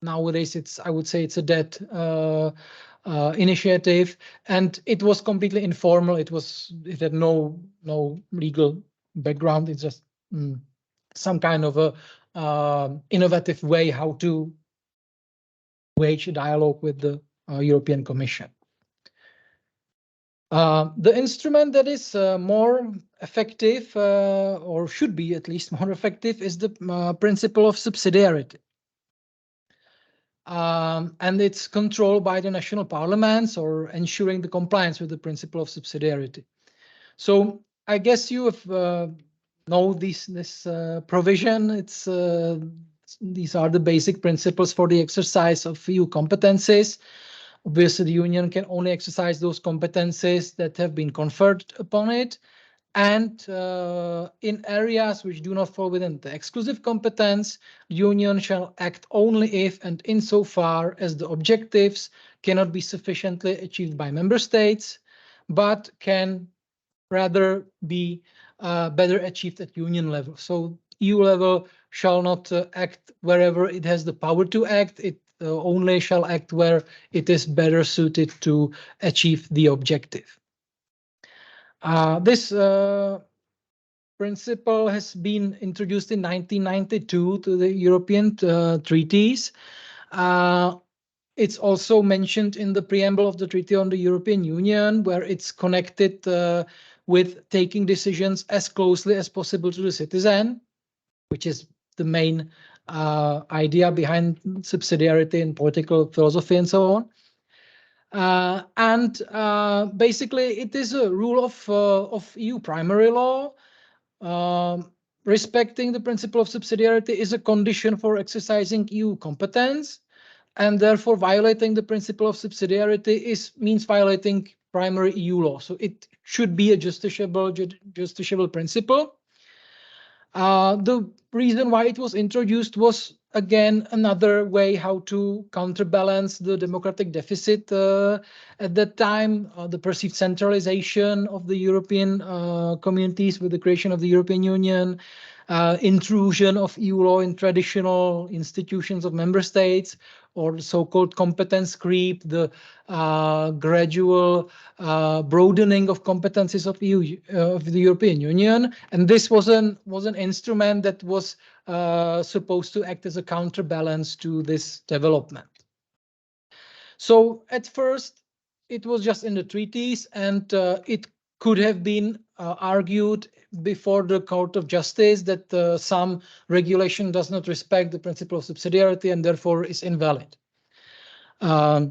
nowadays I would say it's a dead initiative, and it was completely informal. It had no legal background. It's just some kind of a innovative way how to wage a dialogue with the European Commission. The instrument that is more effective, or should be at least more effective, is the principle of subsidiarity. And it's controlled by the national parliaments, or ensuring the compliance with the principle of subsidiarity. So I guess you have know this provision. These are the basic principles for the exercise of EU competences. Obviously, the Union can only exercise those competences that have been conferred upon it. And in areas which do not fall within the exclusive competence, the Union shall act only if and insofar as the objectives cannot be sufficiently achieved by member states, but can rather be better achieved at Union level. So EU level shall not act wherever it has the power to act. It only shall act where it is better suited to achieve the objective. This principle has been introduced in 1992 to the European treaties. It's also mentioned in the preamble of the Treaty on the European Union, where it's connected with taking decisions as closely as possible to the citizen, which is the main idea behind subsidiarity in political philosophy and so on. Basically, it is a rule of EU primary law. Respecting the principle of subsidiarity is a condition for exercising EU competence, and therefore violating the principle of subsidiarity means violating primary EU law. So it should be a justiciable principle. The reason why it was introduced was, again, another way how to counterbalance the democratic deficit at that time, the perceived centralization of the European communities with the creation of the European Union, intrusion of EU law in traditional institutions of member states, or the so-called competence creep, the gradual broadening of competences of the European Union. And this was an instrument that was supposed to act as a counterbalance to this development. So at first, it was just in the treaties, and it could have been argued before the Court of Justice that some regulation does not respect the principle of subsidiarity and therefore is invalid. The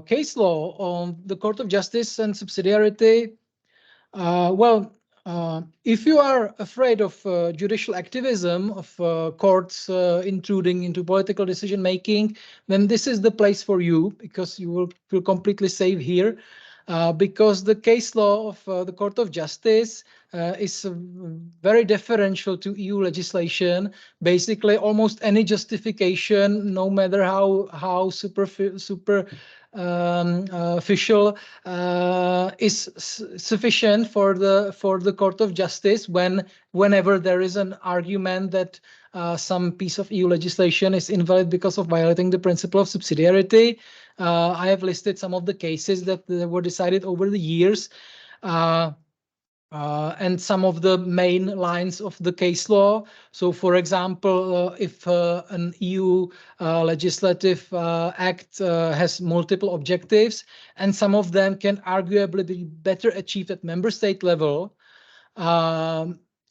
case law on the Court of Justice and subsidiarity, well, If you are afraid of judicial activism, of courts intruding into political decision making, then this is the place for you, because you will feel completely safe here. Because the case law of the Court of Justice is very deferential to EU legislation. Basically, almost any justification, no matter how superficial, is sufficient for the Court of Justice whenever there is an argument that some piece of EU legislation is invalid because of violating the principle of subsidiarity. I have listed some of the cases that were decided over the years, and some of the main lines of the case law. So, for example, if an EU legislative act has multiple objectives, and some of them can arguably be better achieved at member state level,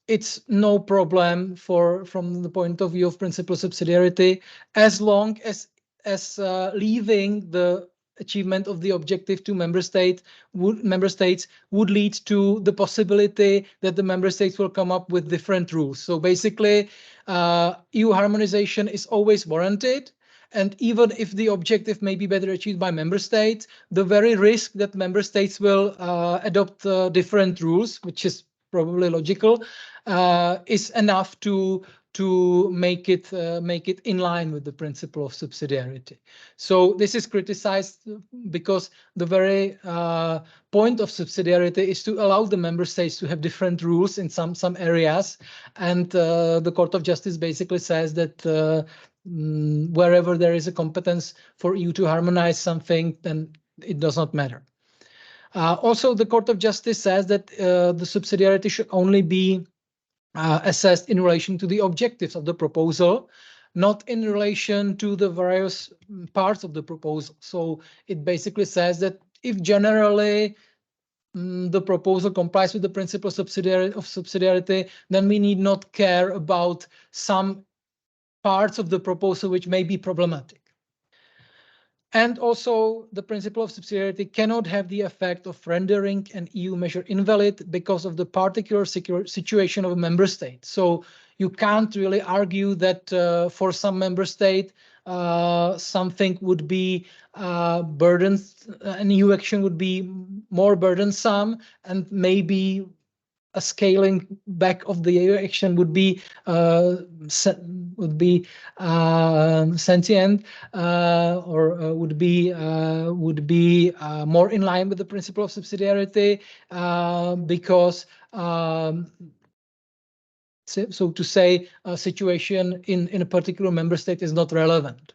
it's no problem from the point of view of principle of subsidiarity, as long as leaving the achievement of the objective to member states would lead to the possibility that the member states will come up with different rules. So basically, EU harmonization is always warranted. And even if the objective may be better achieved by member states, the very risk that member states will adopt different rules, which is probably logical, is enough to make it in line with the principle of subsidiarity. So this is criticized because the very point of subsidiarity is to allow the member states to have different rules in some areas, and the Court of Justice basically says that wherever there is a competence for EU to harmonize something, then it does not matter. Also, the Court of Justice says that the subsidiarity should only be assessed in relation to the objectives of the proposal, not in relation to the various parts of the proposal. So it basically says that if generally the proposal complies with the principle of subsidiarity, then we need not care about some parts of the proposal which may be problematic. And also, the principle of subsidiarity cannot have the effect of rendering an EU measure invalid because of the particular situation of a member state. So you can't really argue that for some member state, something would be burdensome, an EU action would be more burdensome, and maybe a scaling back of the EU action would be sentient, or would be more in line with the principle of subsidiarity, because so to say, a situation in a particular member state is not relevant.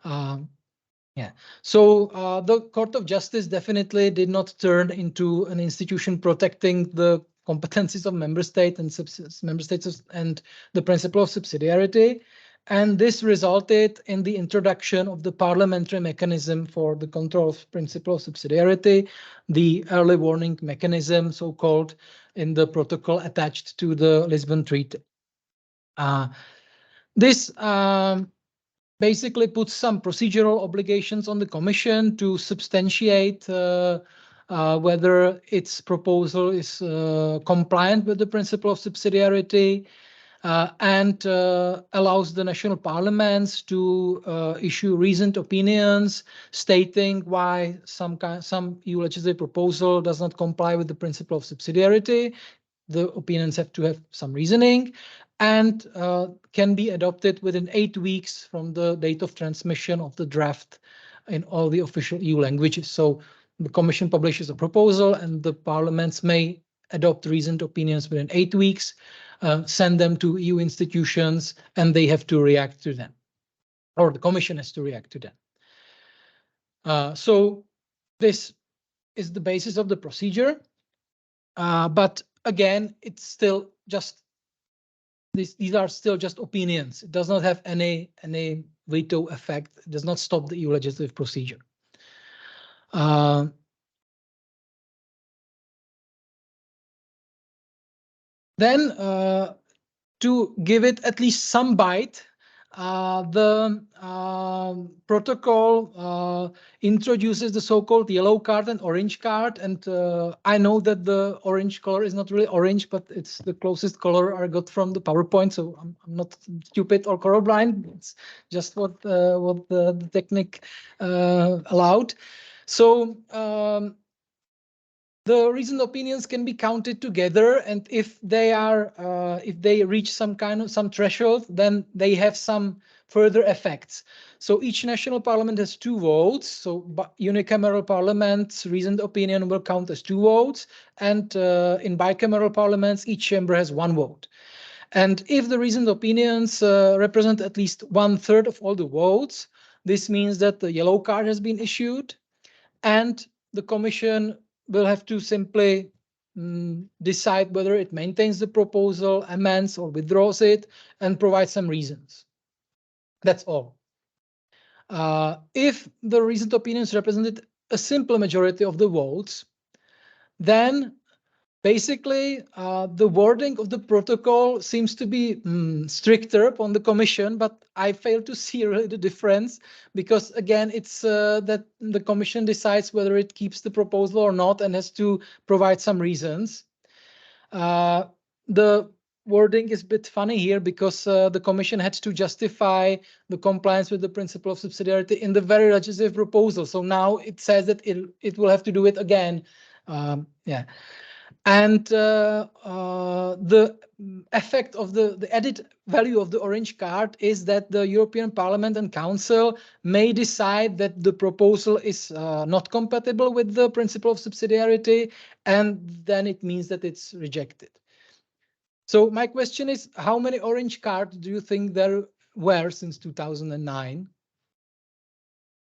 Yeah. So the Court of Justice definitely did not turn into an institution protecting the competencies of member states and the principle of subsidiarity. And this resulted in the introduction of the parliamentary mechanism for the control of principle of subsidiarity, the early warning mechanism, so-called, in the protocol attached to the Lisbon Treaty. This basically puts some procedural obligations on the Commission to substantiate whether its proposal is compliant with the principle of subsidiarity, and allows the national parliaments to issue reasoned opinions stating why some EU legislative proposal does not comply with the principle of subsidiarity. The opinions have to have some reasoning, and can be adopted within 8 weeks from the date of transmission of the draft in all the official EU languages. So the Commission publishes a proposal, and the parliaments may adopt reasoned opinions within 8 weeks, send them to EU institutions, and they have to react to them, or the Commission has to react to them. So this is the basis of the procedure, but again, it's still just these are still just opinions. It does not have any veto effect. It does not stop the EU legislative procedure. Then, to give it at least some bite, the protocol introduces the so-called yellow card and orange card. And I know that the orange color is not really orange, but it's the closest color I got from the PowerPoint. So I'm not stupid or colorblind. It's just what the technique allowed. So the reasoned opinions can be counted together, and if they reach some threshold, then they have some further effects. So each national parliament has 2 votes. So unicameral parliaments, reasoned opinion will count as 2 votes, and in bicameral parliaments, each chamber has 1 vote. And if the reasoned opinions represent at least 1/3 of all the votes, this means that the yellow card has been issued, and the Commission will have to simply decide whether it maintains the proposal, amends or withdraws it, and provide some reasons. That's all. If the reasoned opinions represented a simple majority of the votes, then basically, the wording of the protocol seems to be stricter upon the Commission, but I fail to see really the difference, because again, it's that the Commission decides whether it keeps the proposal or not and has to provide some reasons. The wording is a bit funny here because the Commission had to justify the compliance with the principle of subsidiarity in the very legislative proposal. So now it says that it will have to do it again. Yeah. And the effect of the added value of the orange card is that the European Parliament and Council may decide that the proposal is not compatible with the principle of subsidiarity, and then it means that it's rejected. So my question is, how many orange cards do you think there were since 2009?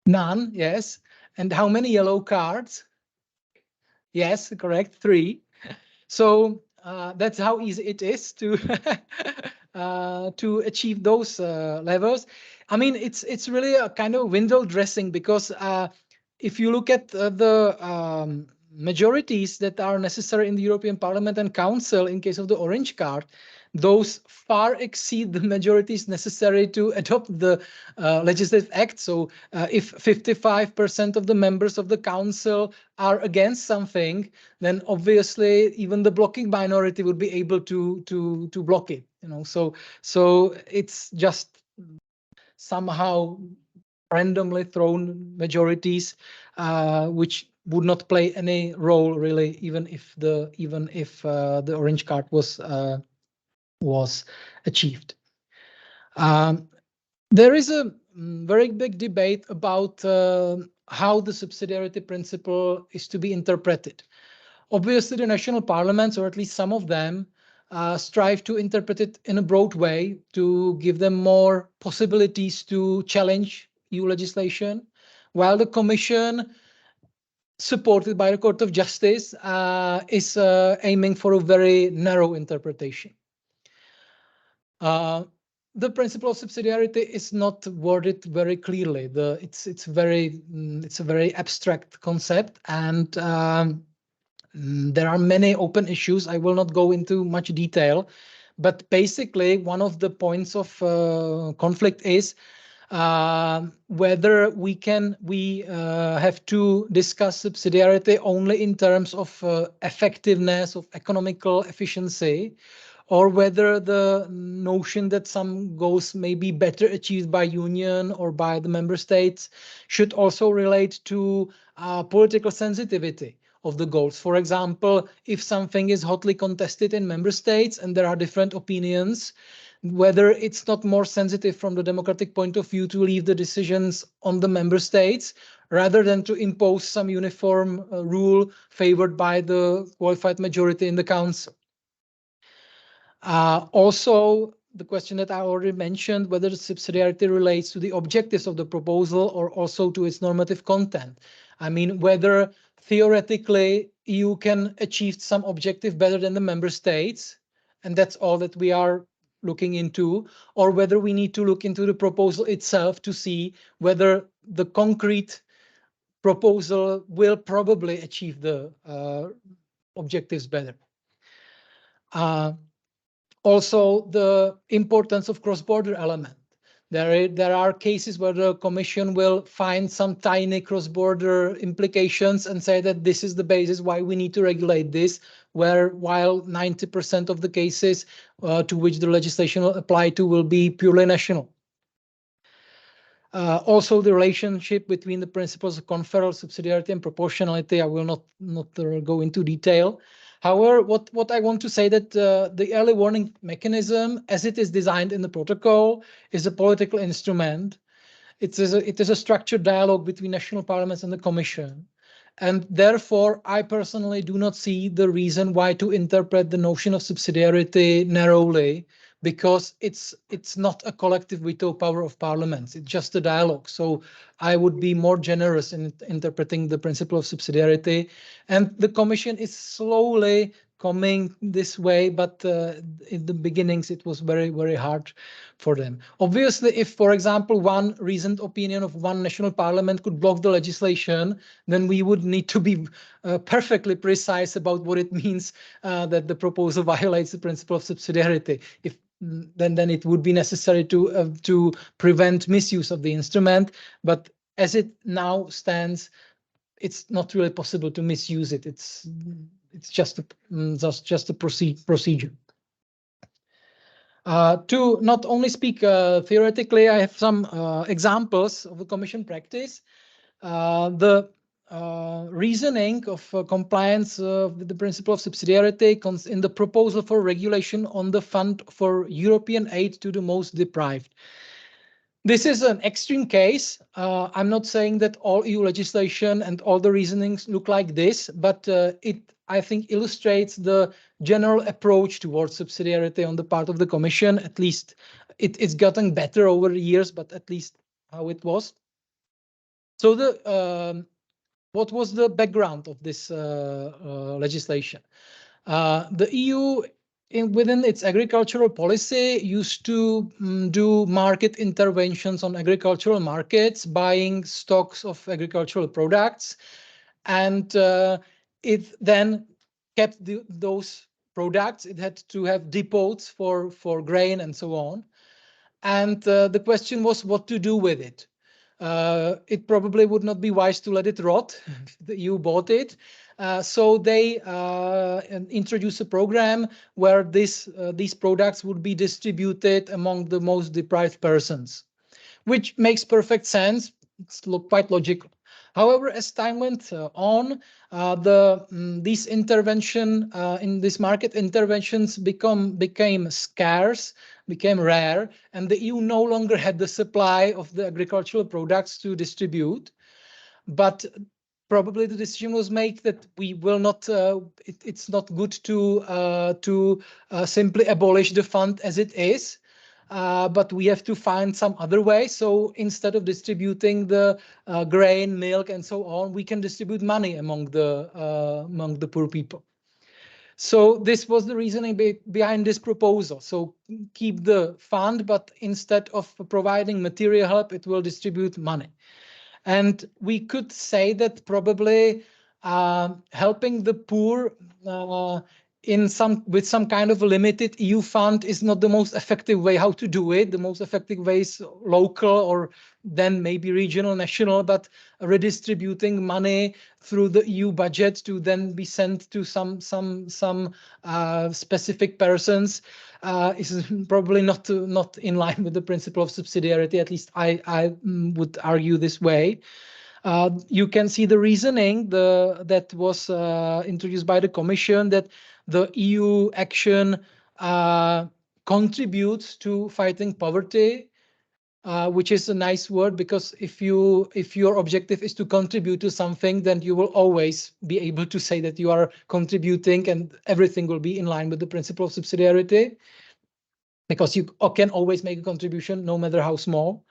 None, yes. And how many yellow cards? Yes, correct, 3. So that's how easy it is to to achieve those levels. I mean, it's really a kind of window dressing, because if you look at the majorities that are necessary in the European Parliament and Council in case of the orange card, those far exceed the majorities necessary to adopt the legislative act. So if 55% of the members of the Council are against something, then obviously even the blocking minority would be able to block it. So it's just somehow randomly thrown majorities, which would not play any role really, even if the orange card was achieved. There is a very big debate about how the subsidiarity principle is to be interpreted. Obviously, the national parliaments, or at least some of them, strive to interpret it in a broad way to give them more possibilities to challenge EU legislation, while the Commission, supported by the Court of Justice, is aiming for a very narrow interpretation. The principle of subsidiarity is not worded very clearly. It's a very abstract concept, and there are many open issues. I will not go into much detail, but basically one of the points of conflict is whether we have to discuss subsidiarity only in terms of effectiveness, of economical efficiency, or whether the notion that some goals may be better achieved by union or by the member states should also relate to political sensitivity of the goals. For example, if something is hotly contested in member states and there are different opinions, whether it's not more sensitive from the democratic point of view to leave the decisions on the member states rather than to impose some uniform rule favored by the qualified majority in the council. Also, the question that I already mentioned, whether the subsidiarity relates to the objectives of the proposal or also to its normative content. I mean, whether theoretically EU can achieve some objective better than the member states, and that's all that we are looking into, or whether we need to look into the proposal itself to see whether the concrete proposal will probably achieve the objectives better. Also, the importance of cross-border element. There are cases where the Commission will find some tiny cross-border implications and say that this is the basis why we need to regulate this, while 90% of the cases to which the legislation will apply to will be purely national. Also, the relationship between the principles of conferral, subsidiarity, and proportionality, I will not go into detail. However, what I want to say that the early warning mechanism, as it is designed in the protocol, is a political instrument. It is a structured dialogue between national parliaments and the Commission. And therefore, I personally do not see the reason why to interpret the notion of subsidiarity narrowly, because it's not a collective veto power of parliaments. It's just a dialogue. So I would be more generous in interpreting the principle of subsidiarity. And the Commission is slowly coming this way, but in the beginnings, it was very, very hard for them. Obviously, if, for example, one reasoned opinion of one national parliament could block the legislation, then we would need to be perfectly precise about what it means that the proposal violates the principle of subsidiarity. If then it would be necessary to prevent misuse of the instrument. But as it now stands, it's not really possible to misuse it. It's just a procedure. To not only speak theoretically, I have some examples of the Commission practice. The reasoning of compliance with the principle of subsidiarity in the proposal for regulation on the fund for European aid to the most deprived. This is an extreme case. I'm not saying that all EU legislation and all the reasonings look like this, but it, I think, illustrates the general approach towards subsidiarity on the part of the Commission. At least it's gotten better over the years, but at least how it was. So what was the background of this legislation? The EU, within its agricultural policy, used to do market interventions on agricultural markets, buying stocks of agricultural products, and it then kept those products. It had to have depots for grain and so on. And the question was what to do with it. It probably would not be wise to let it rot. The EU bought it. So they introduced a program where these products would be distributed among the most deprived persons, which makes perfect sense. It's quite logical. However, as time went on, these market interventions became scarce, became rare, and the EU no longer had the supply of the agricultural products to distribute. But probably the decision was made that we will not. It's not good to simply abolish the fund as it is. But we have to find some other way. So instead of distributing the grain, milk, and so on, we can distribute money among the poor people. So this was the reasoning behind this proposal. So keep the fund, but instead of providing material help, it will distribute money. And we could say that probably helping the poor with some kind of a limited EU fund is not the most effective way how to do it. The most effective way is local or then maybe regional, national, but redistributing money through the EU budget to then be sent to some specific persons is probably not in line with the principle of subsidiarity. At least I would argue this way. You can see the reasoning that was introduced by the Commission, that the EU action contributes to fighting poverty, which is a nice word, because if your objective is to contribute to something, then you will always be able to say that you are contributing, and everything will be in line with the principle of subsidiarity, because you can always make a contribution, no matter how small.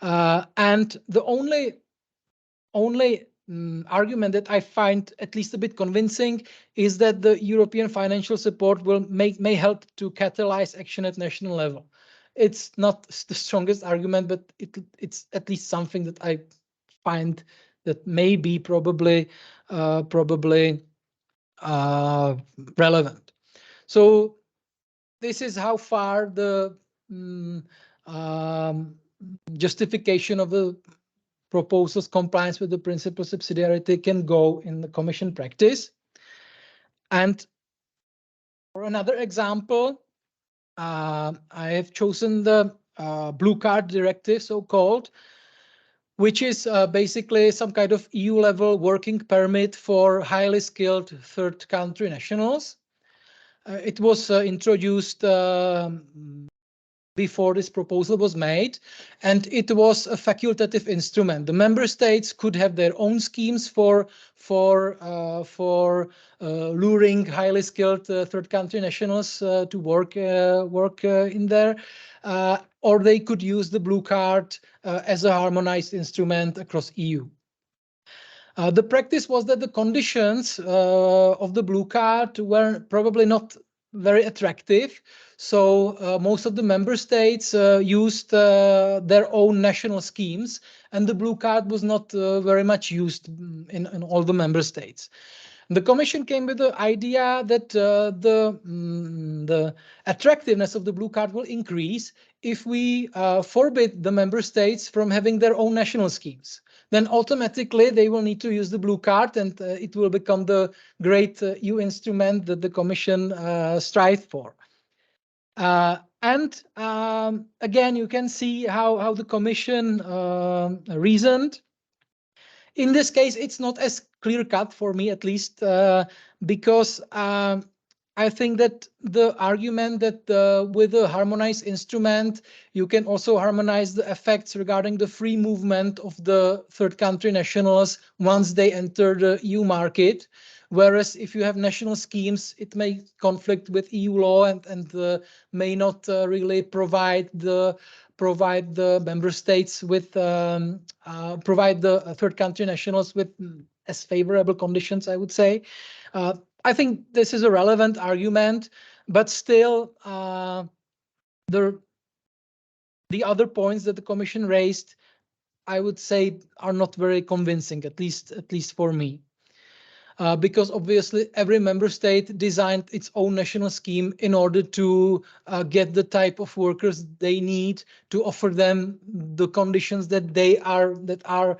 And the only argument that I find at least a bit convincing is that the European financial support may help to catalyze action at national level. It's not the strongest argument, but it's at least something that I find that may be probably relevant. So this is how far the justification of the proposal's compliance with the principle of subsidiarity can go in the Commission practice. And for another example, I have chosen the Blue Card Directive, so-called, which is basically some kind of EU-level working permit for highly skilled third country nationals. It was introduced before this proposal was made, and it was a facultative instrument. The member states could have their own schemes for luring highly skilled third country nationals to work in there, or they could use the blue card as a harmonized instrument across EU. The practice was that the conditions of the blue card were probably not very attractive. So most of the member states used their own national schemes, and the blue card was not very much used in all the member states. The Commission came with the idea that the attractiveness of the blue card will increase if we forbid the member states from having their own national schemes. Then automatically they will need to use the blue card, and it will become the great EU instrument that the Commission strives for. And again, you can see how the Commission reasoned. In this case, it's not as clear-cut for me, at least, because I think that the argument that with a harmonized instrument, you can also harmonize the effects regarding the free movement of the third country nationals once they enter the EU market. Whereas if you have national schemes, it may conflict with EU law and may not really provide the member states with provide the third country nationals with as favorable conditions, I would say. I think this is a relevant argument, but still the other points that the Commission raised, I would say, are not very convincing, at least for me. Because obviously every member state designed its own national scheme in order to get the type of workers they need to offer them the conditions that are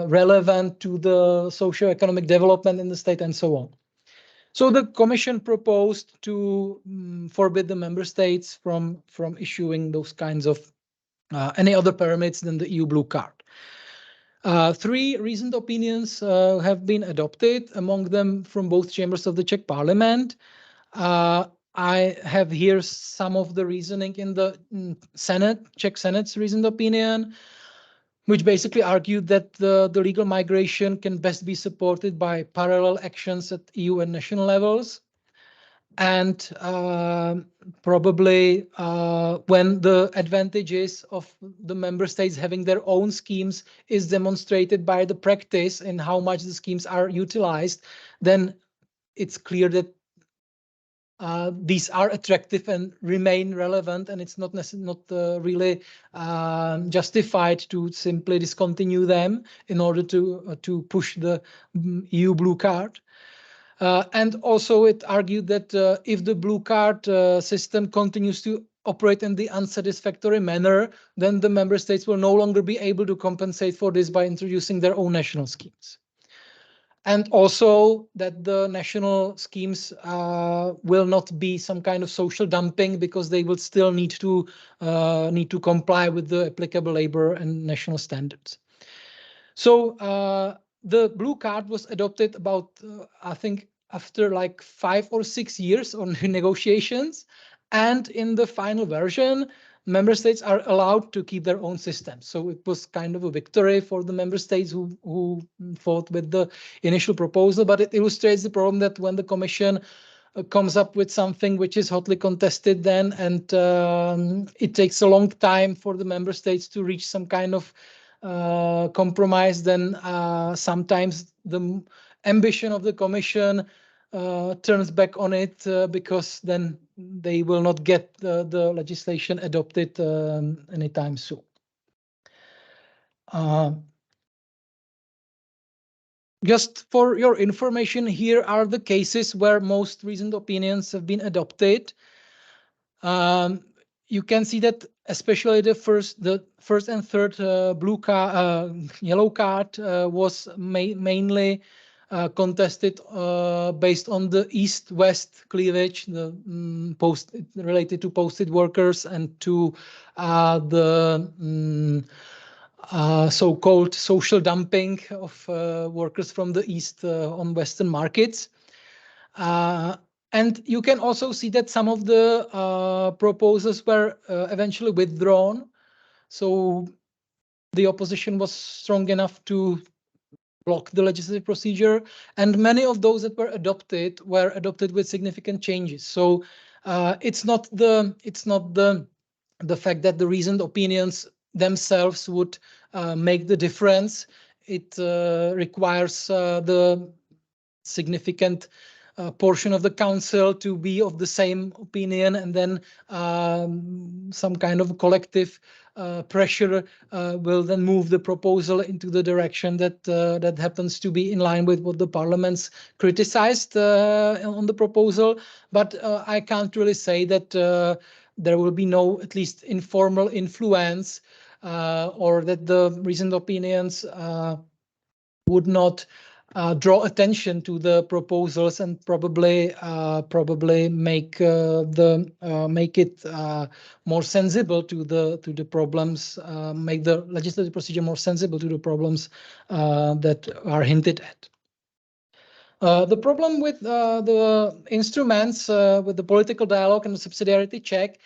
relevant to the socio-economic development in the state and so on. So the Commission proposed to forbid the member states from issuing those kinds of any other permits than the EU blue card. 3 reasoned opinions have been adopted, among them from both chambers of the Czech Parliament. I have here some of the reasoning in the Czech Senate's reasoned opinion, which basically argued that the legal migration can best be supported by parallel actions at EU and national levels. And probably when the advantages of the member states having their own schemes is demonstrated by the practice and how much the schemes are utilized, then it's clear that these are attractive and remain relevant, and it's not really justified to simply discontinue them in order to push the EU blue card. And also it argued that if the blue card system continues to operate in the unsatisfactory manner, then the member states will no longer be able to compensate for this by introducing their own national schemes. And also that the national schemes will not be some kind of social dumping, because they will still need to comply with the applicable labor and national standards. So the blue card was adopted about, I think, after like 5 or 6 years on negotiations. And in the final version, member states are allowed to keep their own systems. So it was kind of a victory for the member states who fought with the initial proposal. But it illustrates the problem that when the Commission comes up with something which is hotly contested then, and it takes a long time for the member states to reach some kind of compromise, then sometimes the ambition of the Commission turns back on it, because then they will not get the legislation adopted anytime soon. Just for your information, here are the cases where most reasoned opinions have been adopted. you can see that especially the first and third yellow card was mainly contested based on the east-west cleavage, the related to posted workers and to the so-called social dumping of workers from the east on Western markets. And you can also see that some of the proposals were eventually withdrawn. So the opposition was strong enough to block the legislative procedure, and many of those that were adopted with significant changes. So it's not the fact that the reasoned opinions themselves would make the difference. It requires the significant portion of the council to be of the same opinion, and then some kind of collective pressure will then move the proposal into the direction that happens to be in line with what the parliaments criticized on the proposal. But I can't really say that there will be no, at least informal influence, or that the reasoned opinions would not draw attention to the proposals and probably make it more sensible to the problems, make the legislative procedure more sensible to the problems that are hinted at. The problem with the instruments, with the political dialogue and the subsidiarity check,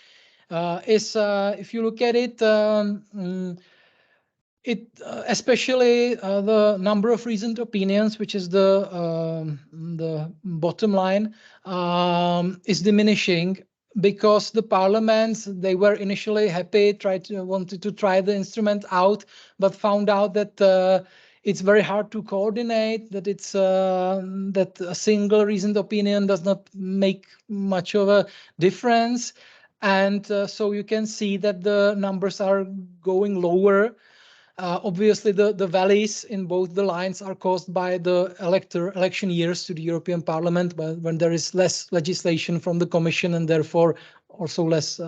is if you look at it, especially the number of reasoned opinions, which is the bottom line, is diminishing, because the parliaments, they were initially happy, wanted to try the instrument out, but found out that it's very hard to coordinate, that it's that a single reasoned opinion does not make much of a difference, and so you can see that the numbers are going lower. Obviously, the valleys in both the lines are caused by the election years to the European Parliament, when there is less legislation from the Commission and therefore also less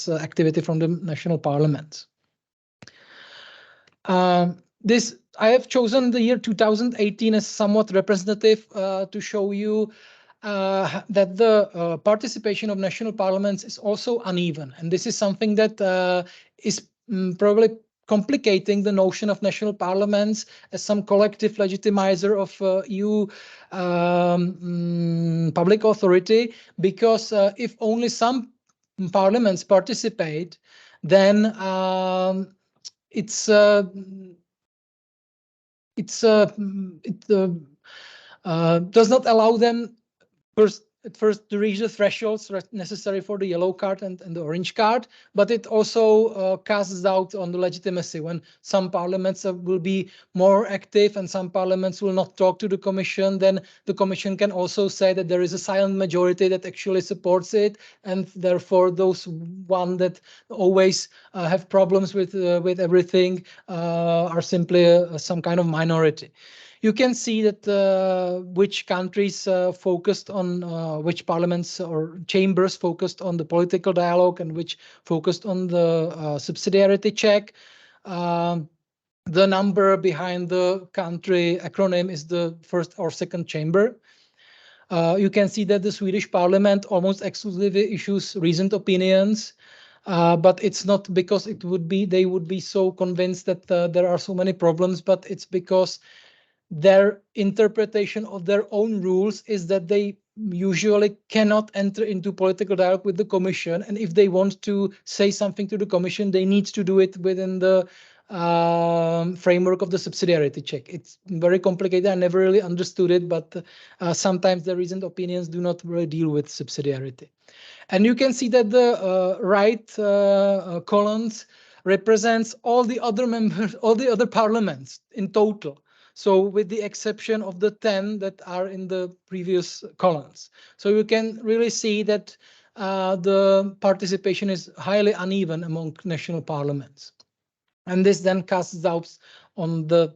activity from the national parliaments. I have chosen the year 2018 as somewhat representative to show you that the participation of national parliaments is also uneven, and this is something that is probably complicating the notion of national parliaments as some collective legitimizer of EU public authority, because if only some parliaments participate, then it does not allow them at first to reach the thresholds necessary for the yellow card and the orange card, but it also casts doubt on the legitimacy when some parliaments will be more active and some parliaments will not talk to the Commission. Then the Commission can also say that there is a silent majority that actually supports it, and therefore those one that always have problems with everything are simply some kind of minority. You can see that which countries focused on, which parliaments or chambers focused on the political dialogue and which focused on the subsidiarity check. The number behind the country acronym is the first or second chamber. You can see that the Swedish parliament almost exclusively issues reasoned opinions. But it's not because they would be so convinced that there are so many problems, but it's because their interpretation of their own rules is that they usually cannot enter into political dialogue with the Commission. And if they want to say something to the Commission, they need to do it within the framework of the subsidiarity check. It's very complicated. I never really understood it, but sometimes the reasoned opinions do not really deal with subsidiarity. And you can see that the right columns represents all the other members, all the other parliaments in total. So with the exception of the 10 that are in the previous columns. So you can really see that the participation is highly uneven among national parliaments. And this then casts doubts on the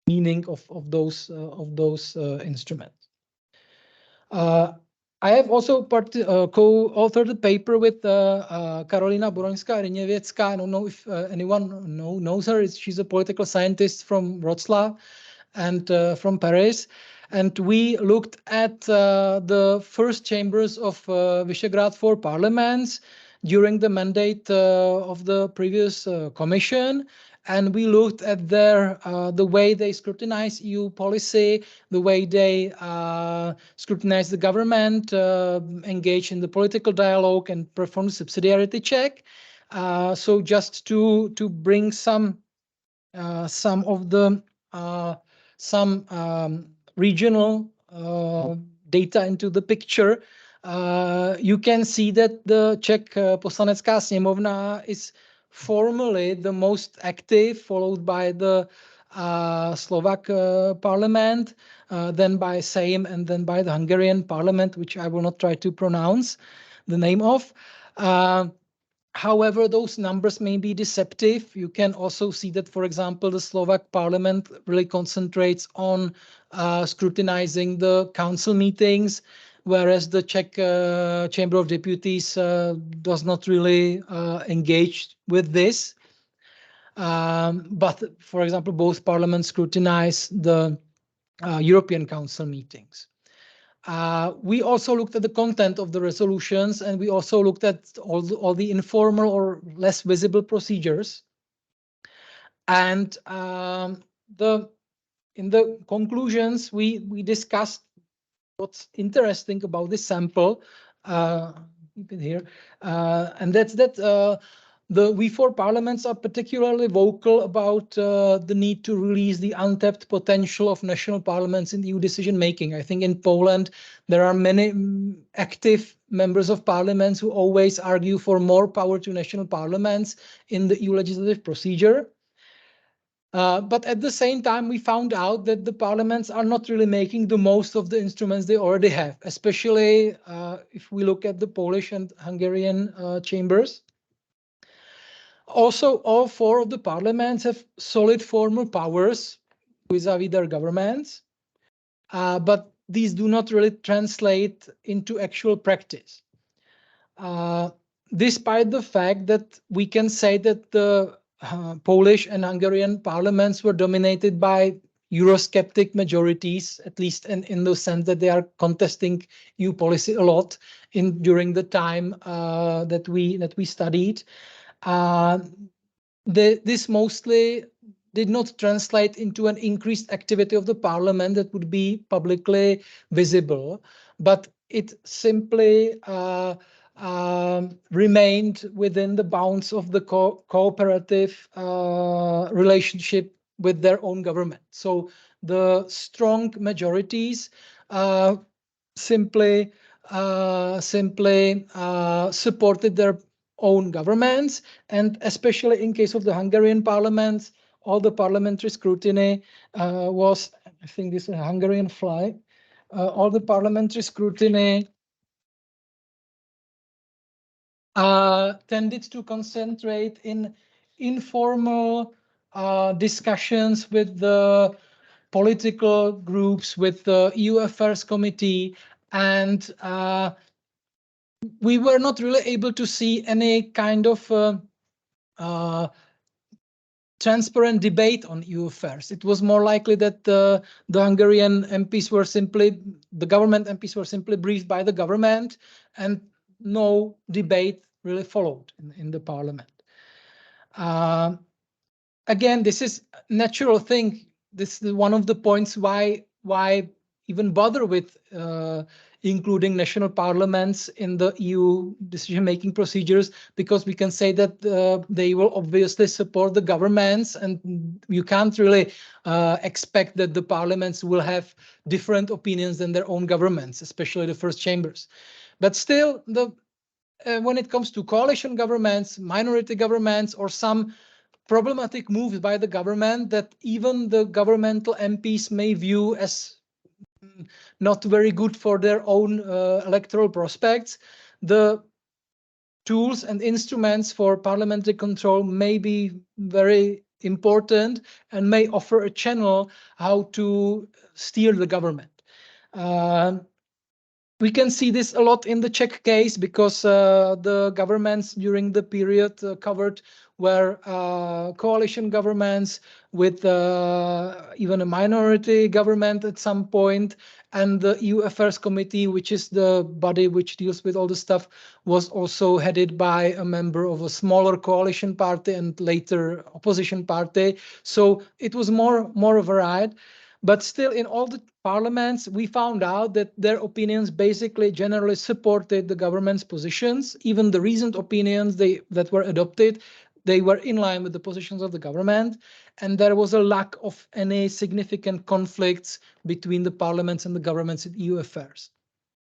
meaning of those instruments. I have also co-authored a paper with Karolina Borońska-Ryniewiecka. I don't know if anyone knows her. She's a political scientist from Wrocław and from Paris. And we looked at the first chambers of Visegrad 4 parliaments during the mandate of the previous commission. And we looked at the way they scrutinize EU policy, the way they scrutinize the government, engage in the political dialogue, and perform the subsidiarity check. So just to bring some of the regional data into the picture, you can see that the Czech Poslanecká sněmovna is formally the most active, followed by the Slovak parliament, then by Sejm, and then by the Hungarian parliament, which I will not try to pronounce the name of. However, those numbers may be deceptive. You can also see that, for example, the Slovak parliament really concentrates on scrutinizing the council meetings, whereas the Czech Chamber of Deputies does not really engage with this. But, for example, both parliaments scrutinize the European Council meetings. We also looked at the content of the resolutions, and we also looked at all the informal or less visible procedures. And in the conclusions, we discussed what's interesting about this sample. Keep it here, and that's that the V4 parliaments are particularly vocal about the need to release the untapped potential of national parliaments in EU decision making. I think in Poland there are many active members of parliaments who always argue for more power to national parliaments in the EU legislative procedure. But at the same time, we found out that the parliaments are not really making the most of the instruments they already have, especially if we look at the Polish and Hungarian chambers. Also, all four of the parliaments have solid formal powers vis-à-vis their governments, but these do not really translate into actual practice. Despite the fact that we can say that the Polish and Hungarian parliaments were dominated by Eurosceptic majorities, at least in the sense that they are contesting EU policy a lot during the time that we studied. This mostly did not translate into an increased activity of the parliament that would be publicly visible, but it simply remained within the bounds of the cooperative relationship with their own government. So the strong majorities simply supported their own governments, and especially in case of the Hungarian parliament, all the parliamentary scrutiny was, I think this is a Hungarian flag, all the parliamentary scrutiny tended to concentrate in informal discussions with the political groups, with the EU Affairs Committee, and we were not really able to see any kind of transparent debate on EU affairs. It was more likely that the Hungarian MPs were the government MPs were simply briefed by the government, and no debate really followed in the parliament. Again, this is a natural thing. This is one of the points why even bother with including national parliaments in the EU decision-making procedures, because we can say that they will obviously support the governments, and you can't really expect that the parliaments will have different opinions than their own governments, especially the first chambers. But still, when it comes to coalition governments, minority governments, or some problematic moves by the government that even the governmental MPs may view as not very good for their own electoral prospects, the tools and instruments for parliamentary control may be very important and may offer a channel how to steer the government. We can see this a lot in the Czech case because the governments during the period covered were coalition governments with even a minority government at some point, and the EU Affairs Committee, which is the body which deals with all the stuff, was also headed by a member of a smaller coalition party and later opposition party. So it was more varied. But still, in all the parliaments, we found out that their opinions basically generally supported the government's positions. Even the recent opinions that were adopted, they were in line with the positions of the government. And there was a lack of any significant conflicts between the parliaments and the governments in EU affairs,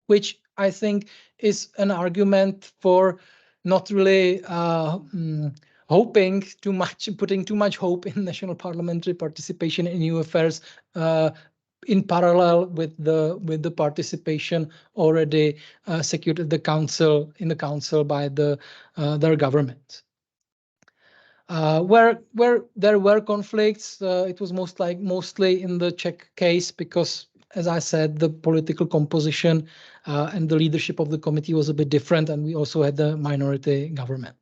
which I think is an argument for not really hoping too much, putting too much hope in national parliamentary participation in EU affairs in parallel with the participation already secured at the council by their government. Where there were conflicts, it was mostly in the Czech case because, as I said, the political composition and the leadership of the committee was a bit different, and we also had the minority government.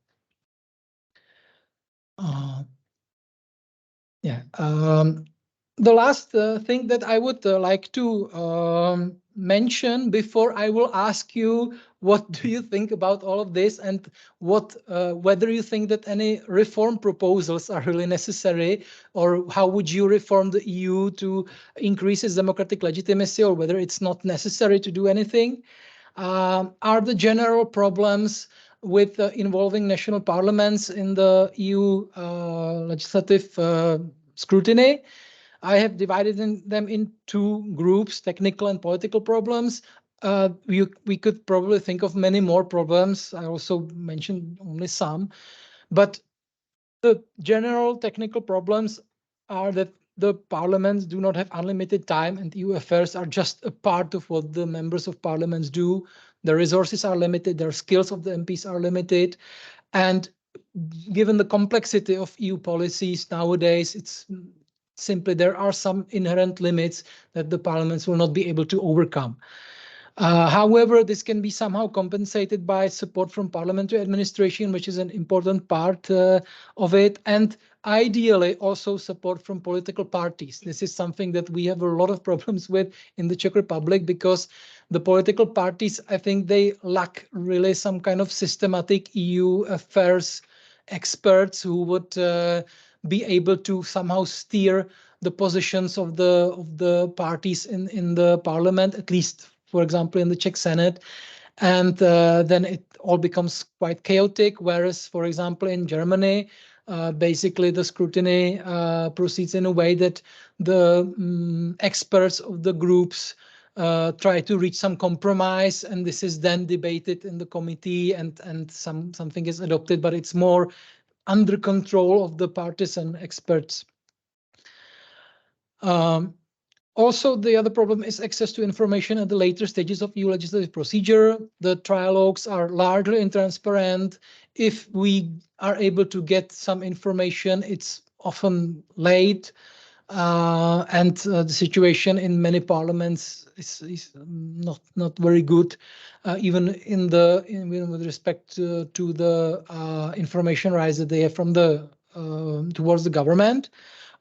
The last thing that I would like to mention before I will ask you what do you think about all of this, and whether you think that any reform proposals are really necessary, or how would you reform the EU to increase its democratic legitimacy, or whether it's not necessary to do anything, are the general problems with involving national parliaments in the EU legislative scrutiny. I have divided them in two groups, technical and political problems. We could probably think of many more problems. I also mentioned only some, but the general technical problems are that the parliaments do not have unlimited time, and EU affairs are just a part of what the members of parliaments do. The resources are limited, their skills of the MPs are limited, and given the complexity of EU policies nowadays, it's simply there are some inherent limits that the parliaments will not be able to overcome. However, this can be somehow compensated by support from parliamentary administration, which is an important part of it, and ideally also support from political parties. This is something that we have a lot of problems with in the Czech Republic, because the political parties, I think they lack really some kind of systematic EU affairs experts who would be able to somehow steer the positions of the parties in the parliament, at least, for example, in the Czech Senate, and then it all becomes quite chaotic. Whereas, for example, in Germany, basically the scrutiny proceeds in a way that the experts of the groups try to reach some compromise, and this is then debated in the committee, and something is adopted, but it's more under control of the partisan experts. Also, the other problem is access to information at the later stages of EU legislative procedure. The trialogues are largely intransparent. If we are able to get some information, it's often late, and the situation in many parliaments is not very good, even with respect to the information rights that they have from towards the government.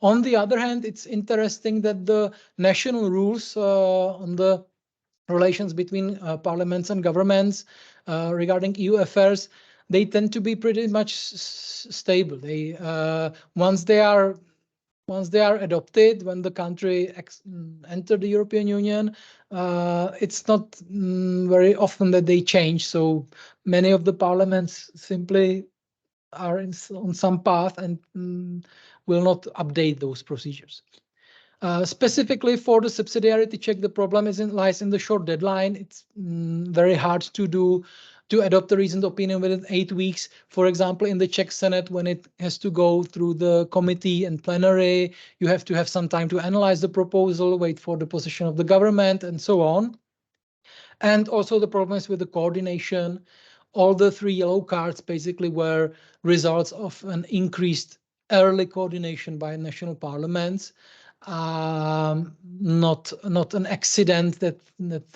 On the other hand, it's interesting that the national rules on the relations between parliaments and governments regarding EU affairs, they tend to be pretty much stable. They once they are adopted, when the country entered the European Union, it's not very often that they change. So many of the parliaments simply are on some path and will not update those procedures. Specifically for the subsidiarity check, the problem lies in the short deadline. It's very hard to adopt a reasoned opinion within 8 weeks. For example, in the Czech Senate, when it has to go through the committee and plenary, you have to have some time to analyze the proposal, wait for the position of the government, and so on. And also the problems with the coordination. All the 3 yellow cards basically were results of an increased early coordination by national parliaments. not an accident that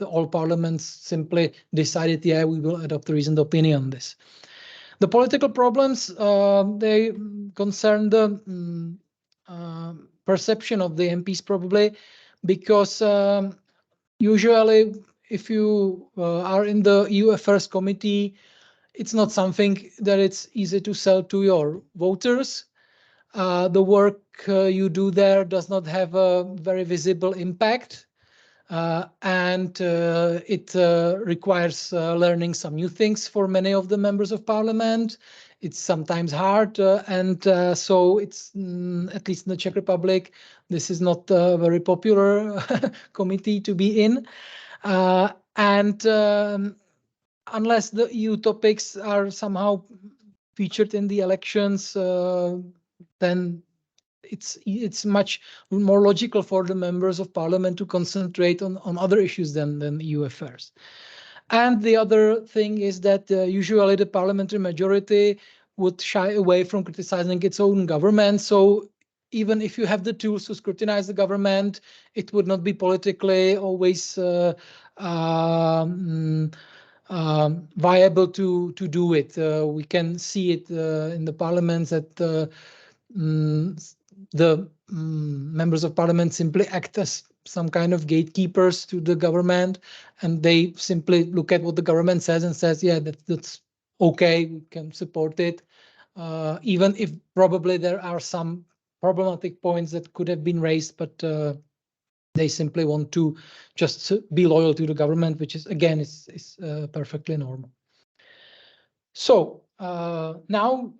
all parliaments simply decided, yeah, we will adopt a reasoned opinion on this. The political problems, they concern the perception of the MPs probably, because usually if you are in the EU Affairs Committee, it's not something that it's easy to sell to your voters. The work you do there does not have a very visible impact, and it requires learning some new things for many of the members of parliament. It's sometimes hard, and so it's, at least in the Czech Republic, this is not a very popular committee to be in. And unless the EU topics are somehow featured in the elections, then it's much more logical for the members of parliament to concentrate on other issues than EU affairs. And the other thing is that usually the parliamentary majority would shy away from criticizing its own government. So even if you have the tools to scrutinize the government, it would not be politically always viable to do it. We can see it in the parliaments that the members of parliament simply act as some kind of gatekeepers to the government, and they simply look at what the government says and says, yeah, that's okay, we can support it, even if probably there are some problematic points that could have been raised, but they simply want to just be loyal to the government, which is, again, is perfectly normal. So now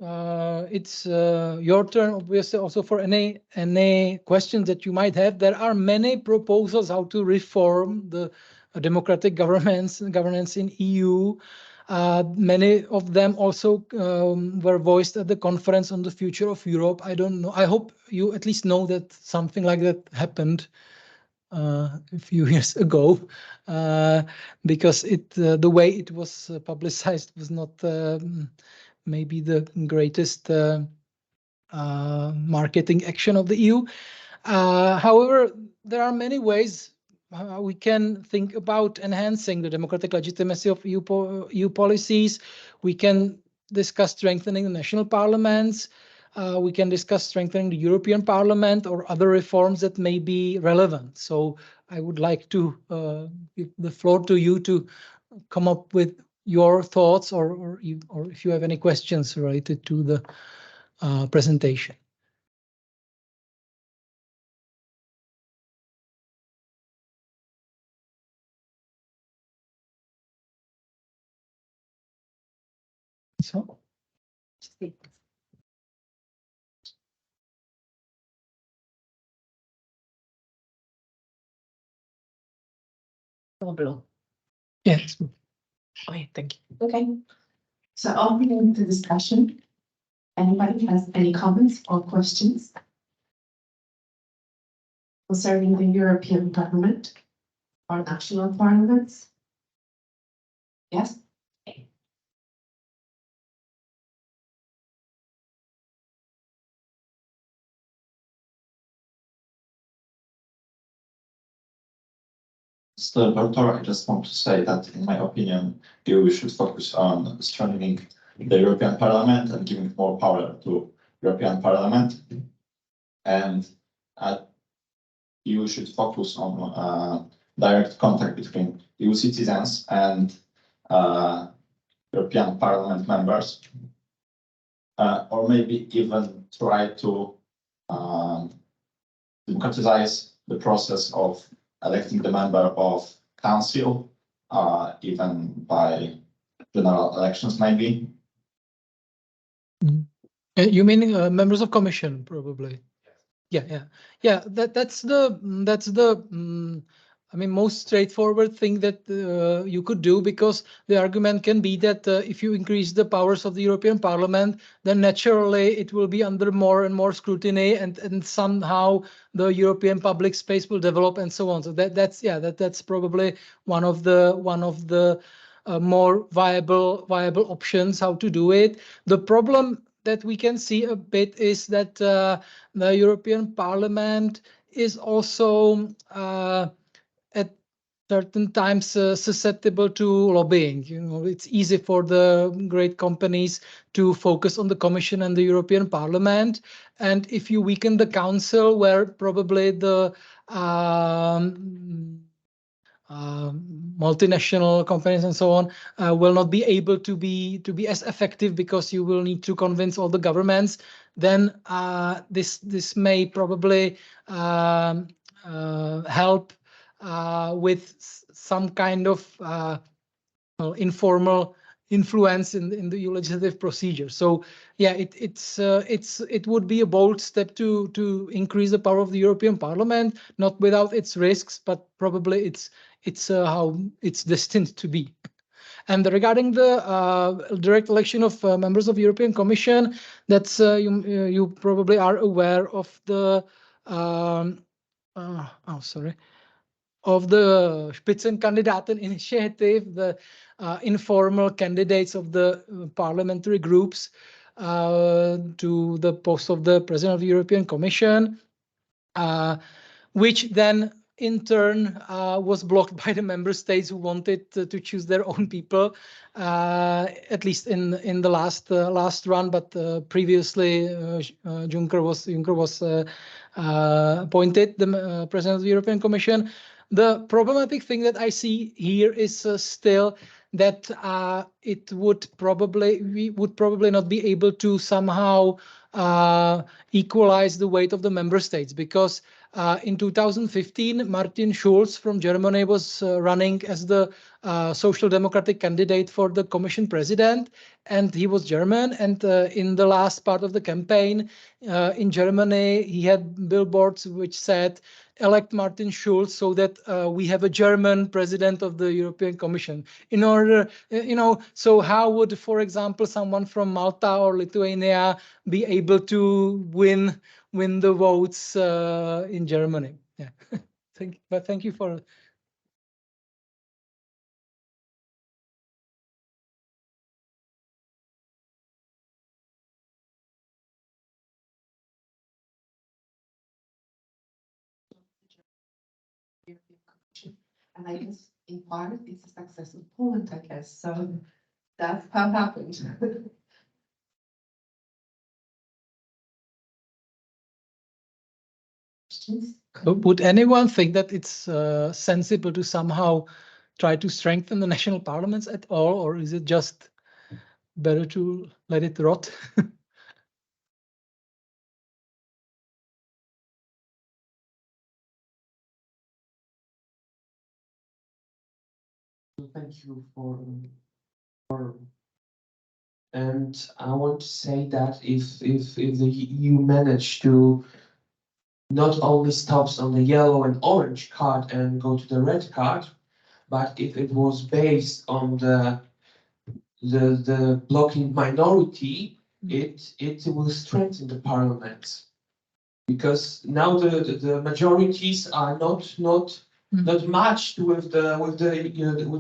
it's your turn, obviously, also for any questions that you might have. There are many proposals how to reform the democratic governance in EU. Many of them also were voiced at the conference on the future of Europe. I don't know. I hope you at least know that something like that happened a few years ago, because the way it was publicized was not maybe the greatest marketing action of the EU. However, there are many ways we can think about enhancing the democratic legitimacy of EU policies. We can discuss strengthening the national parliaments. We can discuss strengthening the European Parliament or other reforms that may be relevant. So I would like to give the floor to you to come up with your thoughts, or if you have any questions related to the presentation. So. Yes. Okay, thank you. Okay. So opening the discussion. Anybody has any comments or questions concerning the European Parliament or national parliaments? Yes. So, Doctor, I just want to say that, in my opinion, we should focus on strengthening the European Parliament and giving more power to European Parliament, and you should focus on direct contact between EU citizens and European Parliament members, or maybe even try to democratize the process of electing the member of council, even by general elections, maybe. You mean members of commission, probably? Yeah. That's the I mean, most straightforward thing that you could do, because the argument can be that if you increase the powers of the European Parliament, then naturally it will be under more and more scrutiny, and somehow the European public space will develop and so on. So that's probably one of the more viable options how to do it. The problem that we can see a bit is that the European Parliament is also at certain times susceptible to lobbying. You know, it's easy for the great companies to focus on the Commission and the European Parliament. And if you weaken the Council, where probably the multinational companies and so on will not be able to be as effective because you will need to convince all the governments, then this may probably help with some kind of informal influence in the EU legislative procedure. So yeah, it would be a bold step to increase the power of the European Parliament, not without its risks, but probably it's how it's destined to be. And regarding the direct election of members of European Commission, that's you probably are aware of the of the Spitzenkandidaten initiative, the informal candidates of the parliamentary groups to the post of the President of the European Commission, which then in turn was blocked by the member states who wanted to choose their own people, at least in the last run. But previously, Juncker was appointed the President of the European Commission. The problematic thing that I see here is still that we would probably not be able to somehow equalize the weight of the member states, because in 2015, Martin Schulz from Germany was running as the social democratic candidate for the Commission president, and he was German. And in the last part of the campaign in Germany, he had billboards which said, "Elect Martin Schulz so that we have a German president of the European Commission." In order, so how would, for example, someone from Malta or Lithuania be able to win the votes in Germany? Yeah, thank you for. And I guess in part it's a success of Poland, I guess. So that's how it happened. Would anyone think that it's sensible to somehow try to strengthen the national parliaments at all, or is it just better to let it rot? Thank you and I want to say that if the EU managed to not only stops on the yellow and orange card and go to the red card, but if it was based on the blocking minority, it will strengthen the parliament, because now the majorities are not matched with the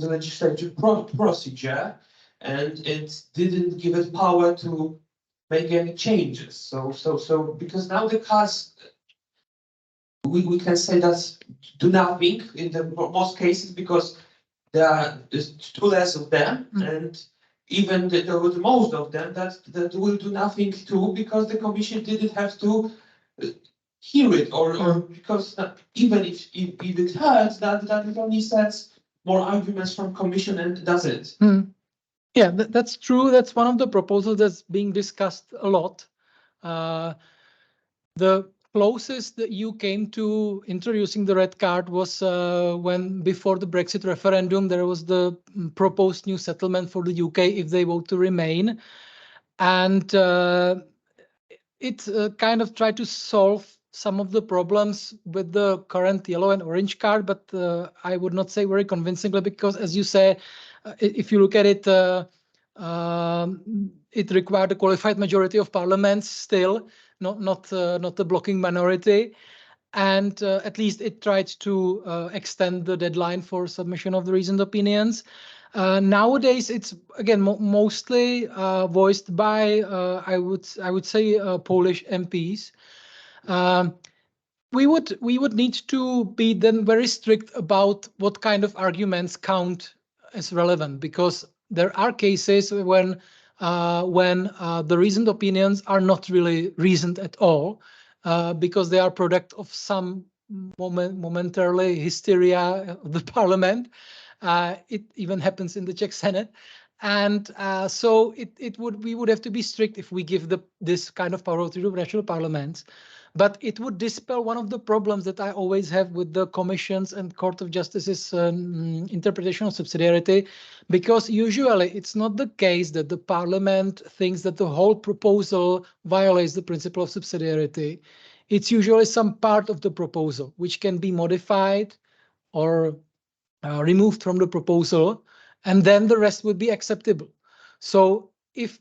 legislative procedure, and it didn't give it power to make any changes. So because now the cards, we can say that do nothing in the most cases, because there are too less of them, and even the most of them that will do nothing too, because the Commission didn't have to hear it, or because even if it hurts, that it only sets more arguments from Commission and that's it. Yeah, that's true. That's one of the proposals that's being discussed a lot. The closest that you came to introducing the red card was when, before the Brexit referendum, there was the proposed new settlement for the UK if they vote to remain. And it kind of tried to solve some of the problems with the current yellow and orange card, but I would not say very convincingly, because, as you say, if you look at it, it required a qualified majority of parliaments still, not a blocking minority. And at least it tried to extend the deadline for submission of the reasoned opinions. Nowadays, it's again mostly voiced by I would say Polish MPs. we would need to be then very strict about what kind of arguments count as relevant, because there are cases when the reasoned opinions are not really reasoned at all, because they are product of some momentarily hysteria of the parliament. It even happens in the Czech Senate. And so we would have to be strict if we give this kind of power to the national parliaments. But it would dispel one of the problems that I always have with the Commission's and Court of Justice's interpretation of subsidiarity, because usually it's not the case that the Parliament thinks that the whole proposal violates the principle of subsidiarity. It's usually some part of the proposal which can be modified or removed from the proposal, and then the rest would be acceptable. So if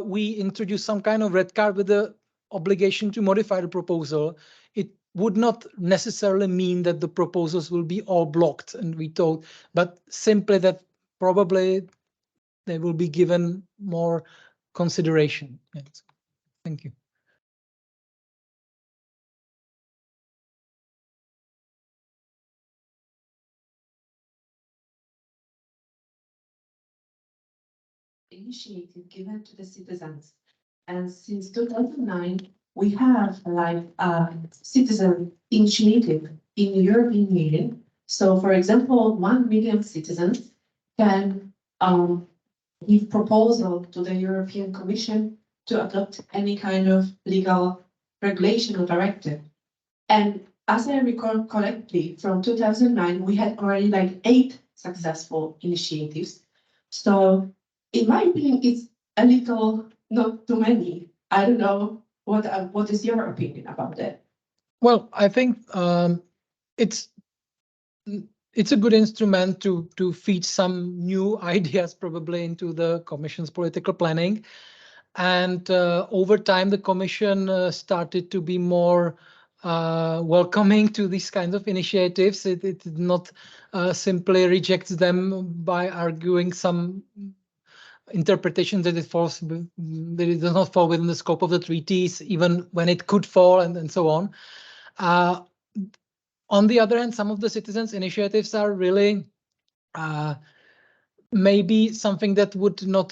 we introduce some kind of red card with the obligation to modify the proposal, it would not necessarily mean that the proposals will be all blocked and vetoed, but simply that probably they will be given more consideration. Yes. Thank you. Initiative given to the citizens. And since 2009, we have like a citizen initiative in the European Union. So for example, 1 million citizens can give proposal to the European Commission to adopt any kind of legal regulation or directive. And as I recall correctly, from 2009, we had already like 8 successful initiatives. So in my opinion, it's a little not too many. I don't know what is your opinion about that? Well, I think it's a good instrument to feed some new ideas probably into the Commission's political planning. And over time, the Commission started to be more welcoming to these kinds of initiatives. It did not simply rejects them by arguing some interpretation that it does not fall within the scope of the treaties, even when it could fall, and so on. On the other hand, some of the citizens' initiatives are really maybe something that would not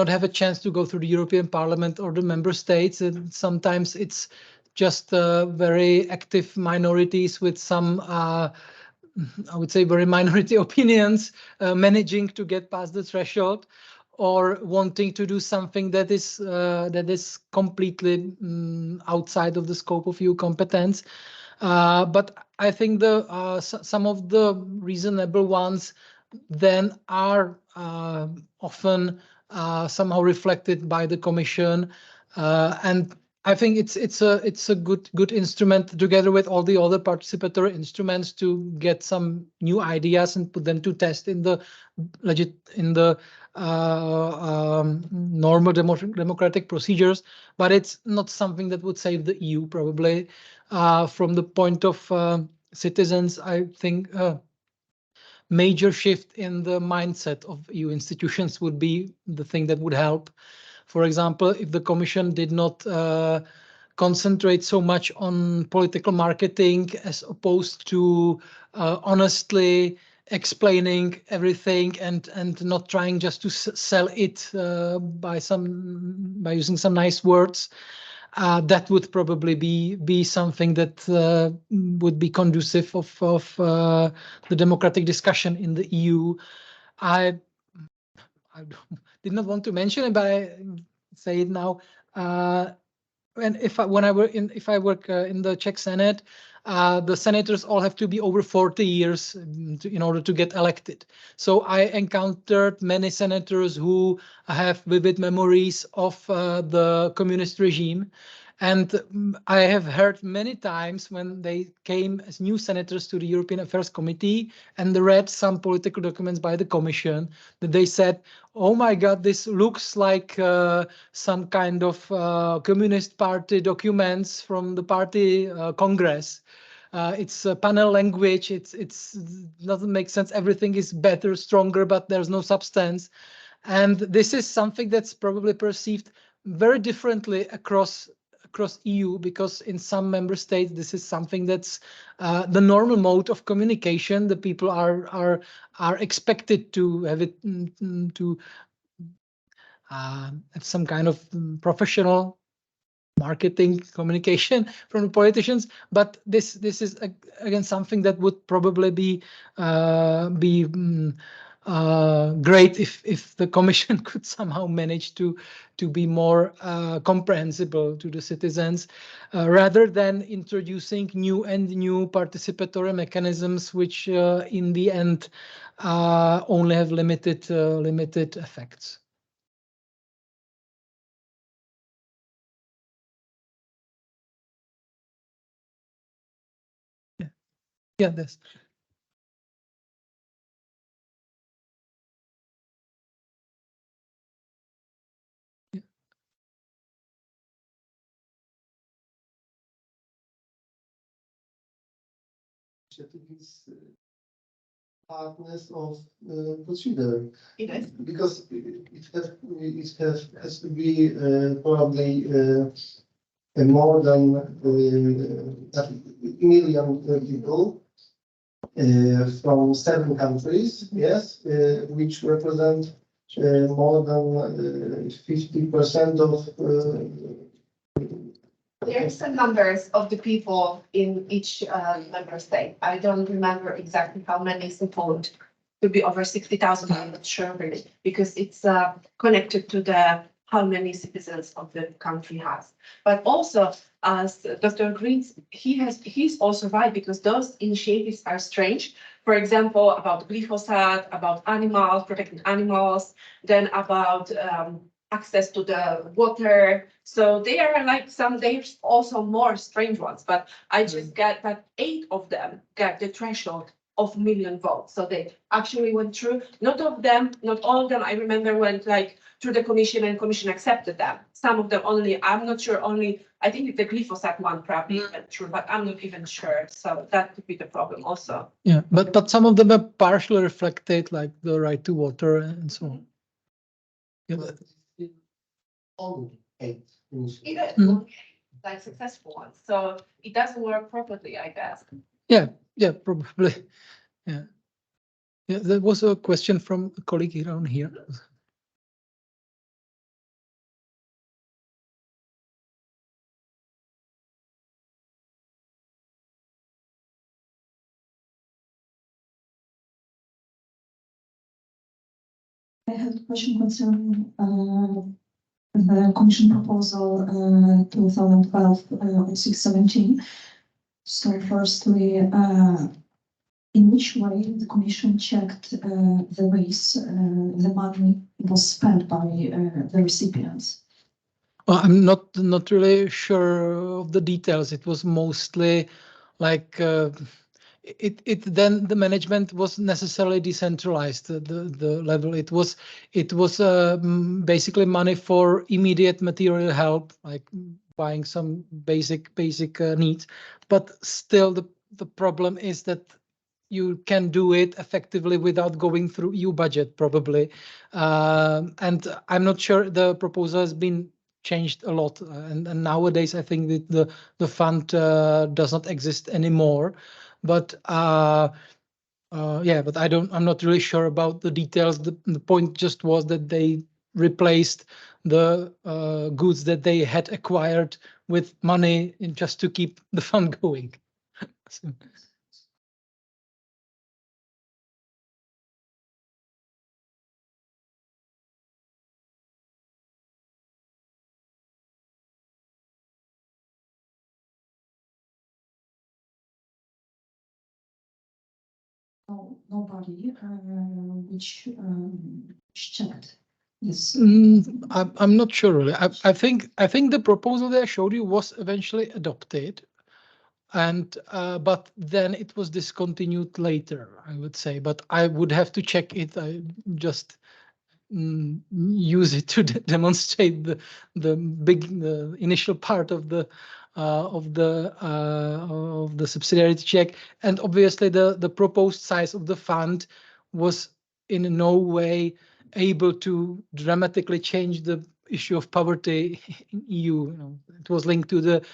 have a chance to go through the European Parliament or the member states. And sometimes it's just very active minorities with some I would say very minority opinions managing to get past the threshold, or wanting to do something that is completely outside of the scope of EU competence. But I think some of the reasonable ones then are often somehow reflected by the Commission, and I think it's a good instrument together with all the other participatory instruments to get some new ideas and put them to test in the normal democratic procedures. But it's not something that would save the EU probably. From the point of citizens, I think major shift in the mindset of EU institutions would be the thing that would help. For example, if the Commission did not concentrate so much on political marketing as opposed to honestly explaining everything and not trying just to sell it by using some nice words, that would probably be something that would be conducive of the democratic discussion in the EU. I did not want to mention it, but I say it now. And if I work in the Czech Senate, the senators all have to be over 40 years in order to get elected. So I encountered many senators who have vivid memories of the communist regime. And I have heard many times when they came as new senators to the European Affairs Committee and they read some political documents by the Commission, that they said, "Oh my God, this looks like some kind of Communist Party documents from the party Congress. It's panel language. It's doesn't make sense. Everything is better, stronger, but there's no substance." And this is something that's probably perceived very differently across across EU, because in some member states this is something that's the normal mode of communication. The people are expected to have it to have some kind of professional marketing communication from the politicians, but this is again something that would probably be great if the Commission could somehow manage to be more comprehensible to the citizens, rather than introducing new participatory mechanisms, which in the end only have limited effects. Yeah, this. Is hardness of procedure. It is. Because it has to be probably more than a million people from 7 countries, yes, which represent more than 50% of There are some numbers of the people in each member state. I don't remember exactly how many is supposed to be over 60,000. I'm not sure really, because it's connected to the how many citizens of the country has. But also, as Dr. Grinc, he's also right, because those initiatives are strange. For example, about glyphosate, about animals, protecting animals, then about access to the water. So they are like there's also more strange ones, but I just get that 8 of them got the threshold of million votes. So they actually went through, not all of them, I remember went like through the commission and commission accepted them. Some of them only, I'm not sure, I think the glyphosate one probably went through, but I'm not even sure. So that could be the problem also. Yeah, but some of them are partially reflected, like the right to water and so on. Yeah, only 8 It is like successful ones. So it doesn't work properly, I guess. yeah, probably. Yeah. There was a question from a colleague around here. I have a question concerning the Commission proposal 2012-617. So firstly, in which way the Commission checked the ways the money was spent by the recipients? Well, I'm not really sure of the details. It was mostly like then the management was necessarily decentralized. The level it was basically money for immediate material help, like buying some basic needs. But still, the problem is that you can do it effectively without going through EU budget, probably. And I'm not sure the proposal has been changed a lot. And nowadays, I think that the fund does not exist anymore. But yeah, but I'm not really sure about the details. The point just was that they replaced the goods that they had acquired with money just to keep the fund going. So. Nobody which checked this. I'm not sure really. I think the proposal that I showed you was eventually adopted, and but then it was discontinued later, I would say. But I would have to check it. I just use it to demonstrate the initial part of the subsidiarity check, and obviously the proposed size of the fund was in no way able to dramatically change the issue of poverty in EU. It was linked to the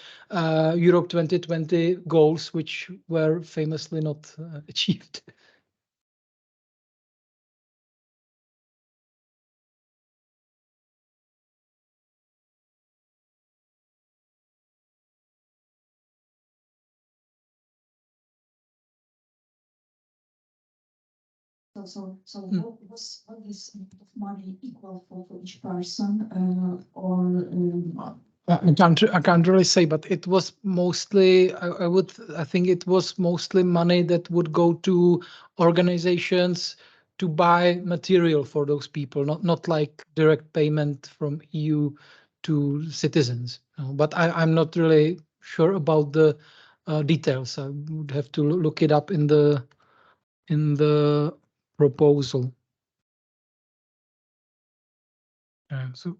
Europe 2020 goals, which were famously not achieved. What was this amount of money equal for each person, or I can't really say, but it was mostly, I think it was mostly money that would go to organizations to buy material for those people, not like direct payment from EU to citizens. But I'm not really sure about the details. I would have to look it up in the proposal. So